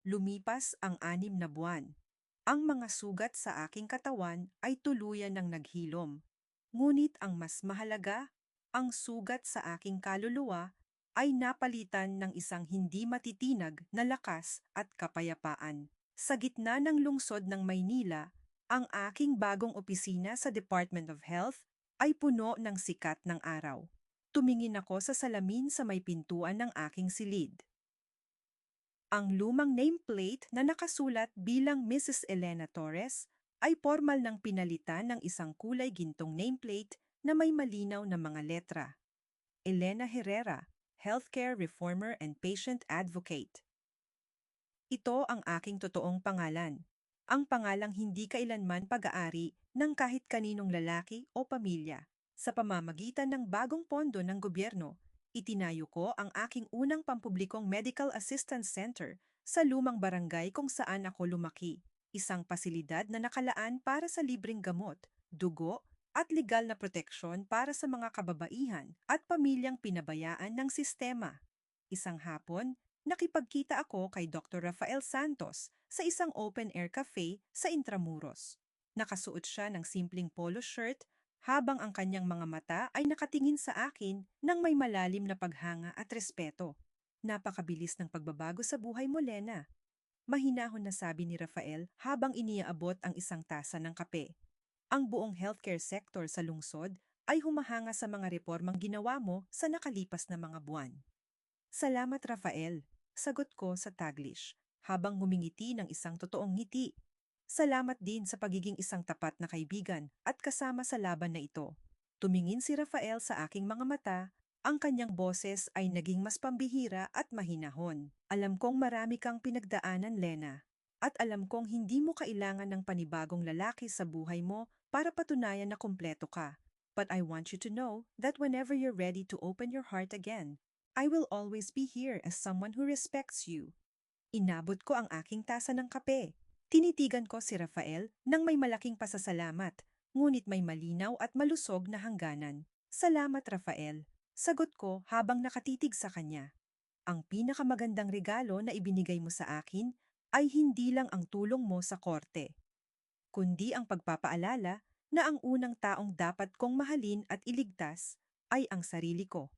S1: Lumipas ang 6 na buwan. Ang mga sugat sa aking katawan ay tuluyan ng naghilom. Ngunit ang mas mahalaga, ang sugat sa aking kaluluwa ay napalitan ng isang hindi matitinag na lakas at kapayapaan. Sa gitna ng lungsod ng Maynila, ang aking bagong opisina sa Department of Health ay puno ng sikat ng araw. Tumingin ako sa salamin sa may pintuan ng aking silid. Ang lumang nameplate na nakasulat bilang Mrs. Elena Torres ay formal ng pinalitan ng isang kulay gintong nameplate na may malinaw na mga letra. Elena Herrera, Healthcare Reformer and Patient Advocate. Ito ang aking totoong pangalan. Ang pangalang hindi kailanman pag-aari ng kahit kaninong lalaki o pamilya. Sa pamamagitan ng bagong pondo ng gobyerno, itinayo ko ang aking unang pampublikong Medical Assistance Center sa lumang barangay kung saan ako lumaki. Isang pasilidad na nakalaan para sa libreng gamot, dugo, at legal na proteksyon para sa mga kababaihan at pamilyang pinabayaan ng sistema. Isang hapon, nakipagkita ako kay Dr. Rafael Santos sa isang open-air cafe sa Intramuros. Nakasuot siya ng simpleng polo shirt habang ang kanyang mga mata ay nakatingin sa akin ng may malalim na paghanga at respeto. Napakabilis ng pagbabago sa buhay mo, Lena. Mahinahon na sabi ni Rafael habang iniaabot ang isang tasa ng kape. Ang buong healthcare sector sa lungsod ay humahanga sa mga reformang ginawa mo sa nakalipas na mga buwan. Salamat, Rafael. Sagot ko sa Taglish, habang ngumingiti ng isang totoong ngiti. Salamat din sa pagiging isang tapat na kaibigan at kasama sa laban na ito. Tumingin si Rafael sa aking mga mata, ang kanyang boses ay naging mas pambihira at mahinahon. Alam kong marami kang pinagdaanan, Lena. At alam kong hindi mo kailangan ng panibagong lalaki sa buhay mo para patunayan na kumpleto ka. But I want you to know that whenever you're ready to open your heart again, I will always be here as someone who respects you. Inabot ko ang aking tasa ng kape. Tinitigan ko si Rafael nang may malaking pasasalamat, ngunit may malinaw at malusog na hangganan. Salamat, Rafael. Sagot ko habang nakatitig sa kanya. Ang pinakamagandang regalo na ibinigay mo sa akin ay hindi lang ang tulong mo sa korte, kundi ang pagpapaalala na ang unang taong dapat kong mahalin at iligtas ay ang sarili ko.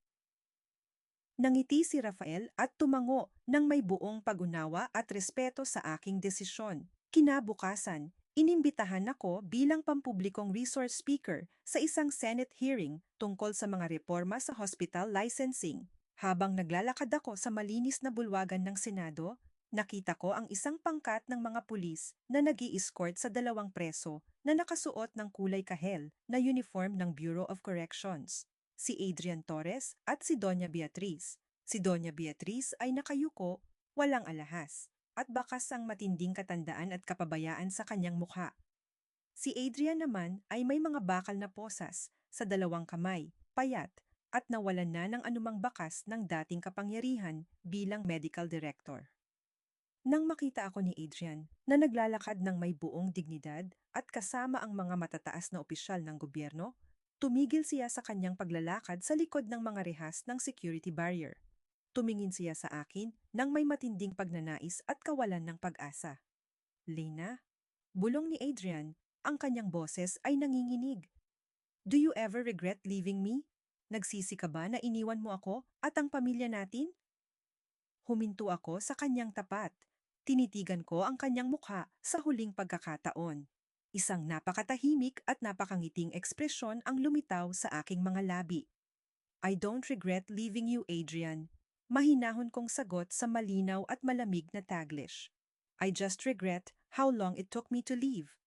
S1: Nangiti si Rafael at tumango ng may buong pag-unawa at respeto sa aking desisyon. Kinabukasan, inimbitahan ako bilang pampublikong resource speaker sa isang Senate hearing tungkol sa mga reforma sa hospital licensing. Habang naglalakad ako sa malinis na bulwagan ng Senado, nakita ko ang isang pangkat ng mga pulis na nag-i-escort sa dalawang preso na nakasuot ng kulay kahel na uniform ng Bureau of Corrections. Si Adrian Torres at si Doña Beatriz. Si Doña Beatriz ay nakayuko, walang alahas, at bakas ang matinding katandaan at kapabayaan sa kanyang mukha. Si Adrian naman ay may mga bakal na posas sa dalawang kamay, payat, at nawalan na ng anumang bakas ng dating kapangyarihan bilang medical director. Nang makita ako ni Adrian na naglalakad ng may buong dignidad at kasama ang mga matataas na opisyal ng gobyerno, tumigil siya sa kanyang paglalakad sa likod ng mga rehas ng security barrier. Tumingin siya sa akin nang may matinding pagnanais at kawalan ng pag-asa. Lena, bulong ni Adrian, ang kanyang boses ay nanginginig. Do you ever regret leaving me? Nagsisi ka ba na iniwan mo ako at ang pamilya natin? Huminto ako sa kanyang tapat. Tinitigan ko ang kanyang mukha sa huling pagkakataon. Isang napakatahimik at napakangiting ekspresyon ang lumitaw sa aking mga labi. I don't regret leaving you, Adrian. Mahinahon kong sagot sa malinaw at malamig na Taglish. I just regret how long it took me to leave.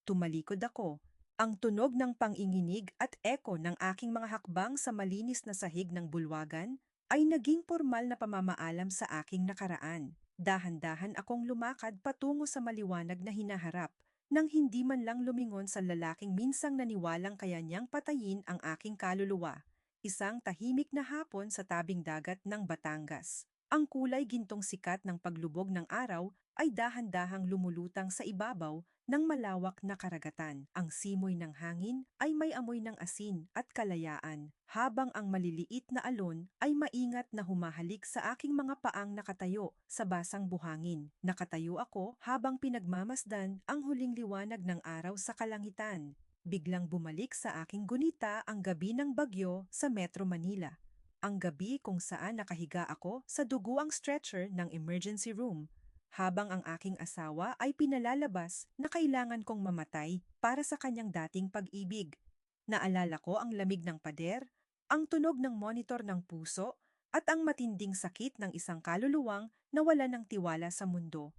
S1: Tumalikod ako. Ang tunog ng panginginig at eko ng aking mga hakbang sa malinis na sahig ng bulwagan ay naging formal na pamamaalam sa aking nakaraan. Dahan-dahan akong lumakad patungo sa maliwanag na hinaharap nang hindi man lang lumingon sa lalaking minsang naniwalang kaya niyang patayin ang aking kaluluwa. Isang tahimik na hapon sa tabing dagat ng Batangas. Ang kulay gintong sikat ng paglubog ng araw ay dahan-dahang lumulutang sa ibabaw ng malawak na karagatan. Ang simoy ng hangin ay may amoy ng asin at kalayaan, habang ang maliliit na alon ay maingat na humahalik sa aking mga paang nakatayo sa basang buhangin. Nakatayo ako habang pinagmamasdan ang huling liwanag ng araw sa kalangitan. Biglang bumalik sa aking gunita ang gabi ng bagyo sa Metro Manila. Ang gabi kung saan nakahiga ako sa duguang stretcher ng emergency room, habang ang aking asawa ay pinalalabas na kailangan kong mamatay para sa kanyang dating pag-ibig. Naalala ko ang lamig ng pader, ang tunog ng monitor ng puso, at ang matinding sakit ng isang kaluluwang nawala ng tiwala sa mundo.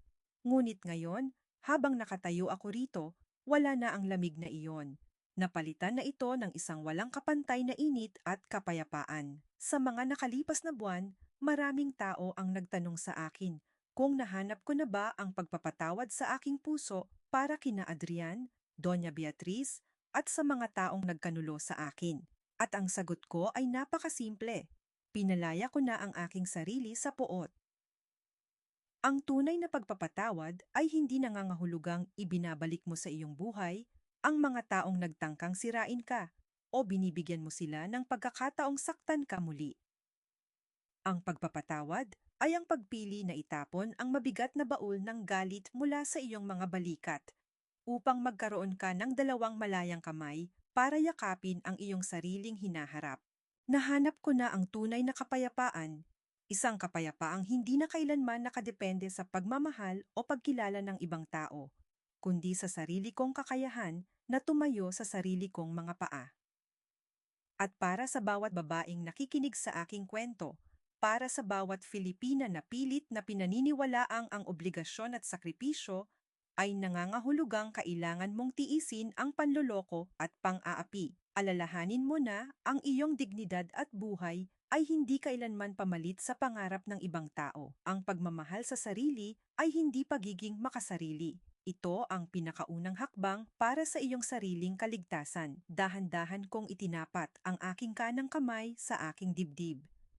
S1: Ngunit ngayon, habang nakatayo ako rito, wala na ang lamig na iyon. Napalitan na ito ng isang walang kapantay na init at kapayapaan. Sa mga nakalipas na buwan, maraming tao ang nagtanong sa akin kung nahanap ko na ba ang pagpapatawad sa aking puso para kina Adrian, Doña Beatriz, at sa mga taong nagkanulo sa akin. At ang sagot ko ay napakasimple. Pinalaya ko na ang aking sarili sa poot. Ang tunay na pagpapatawad ay hindi nangangahulugang ibinabalik mo sa iyong buhay ang mga taong nagtangkang sirain ka o binibigyan mo sila ng pagkakataong saktan ka muli. Ang pagpapatawad ay ang pagpili na itapon ang mabigat na baul ng galit mula sa iyong mga balikat upang magkaroon ka ng dalawang malayang kamay para yakapin ang iyong sariling hinaharap. Nahanap ko na ang tunay na kapayapaan, isang kapayapaang hindi na kailanman nakadepende sa pagmamahal o pagkilala ng ibang tao, kundi sa sarili kong kakayahan na tumayo sa sarili kong mga paa. At para sa bawat babaeng nakikinig sa aking kwento, para sa bawat Filipina na pilit na pinaniniwalaang ang obligasyon at sakripisyo ay nangangahulugang kailangan mong tiisin ang panloloko at pang-aapi. Alalahanin mo na ang iyong dignidad at buhay ay hindi kailanman pamalit sa pangarap ng ibang tao. Ang pagmamahal sa sarili ay hindi pagiging makasarili. Ito ang pinakaunang hakbang para sa iyong sariling kaligtasan. Dahan-dahan kong itinapat ang aking kanang kamay sa aking dibdib.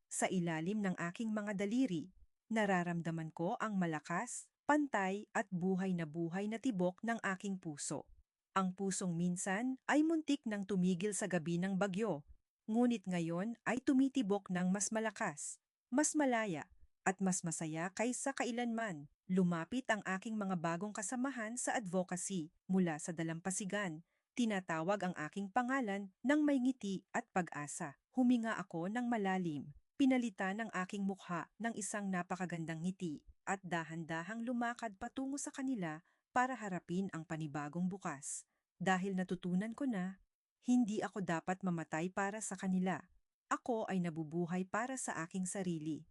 S1: Sa ilalim ng aking mga daliri, nararamdaman ko ang malakas, pantay at buhay na tibok ng aking puso. Ang pusong minsan ay muntik nang tumigil sa gabi ng bagyo, ngunit ngayon ay tumitibok ng mas malakas, mas malaya, at mas masaya kaysa kailanman. Lumapit ang aking mga bagong kasamahan sa advocacy mula sa dalampasigan. Tinatawag ang aking pangalan ng may ngiti at pag-asa. Huminga ako ng malalim. Pinalitan ang aking mukha ng isang napakagandang ngiti at dahan-dahang lumakad patungo sa kanila para harapin ang panibagong bukas. Dahil natutunan ko na, hindi ako dapat mamatay para sa kanila. Ako ay nabubuhay para sa aking sarili.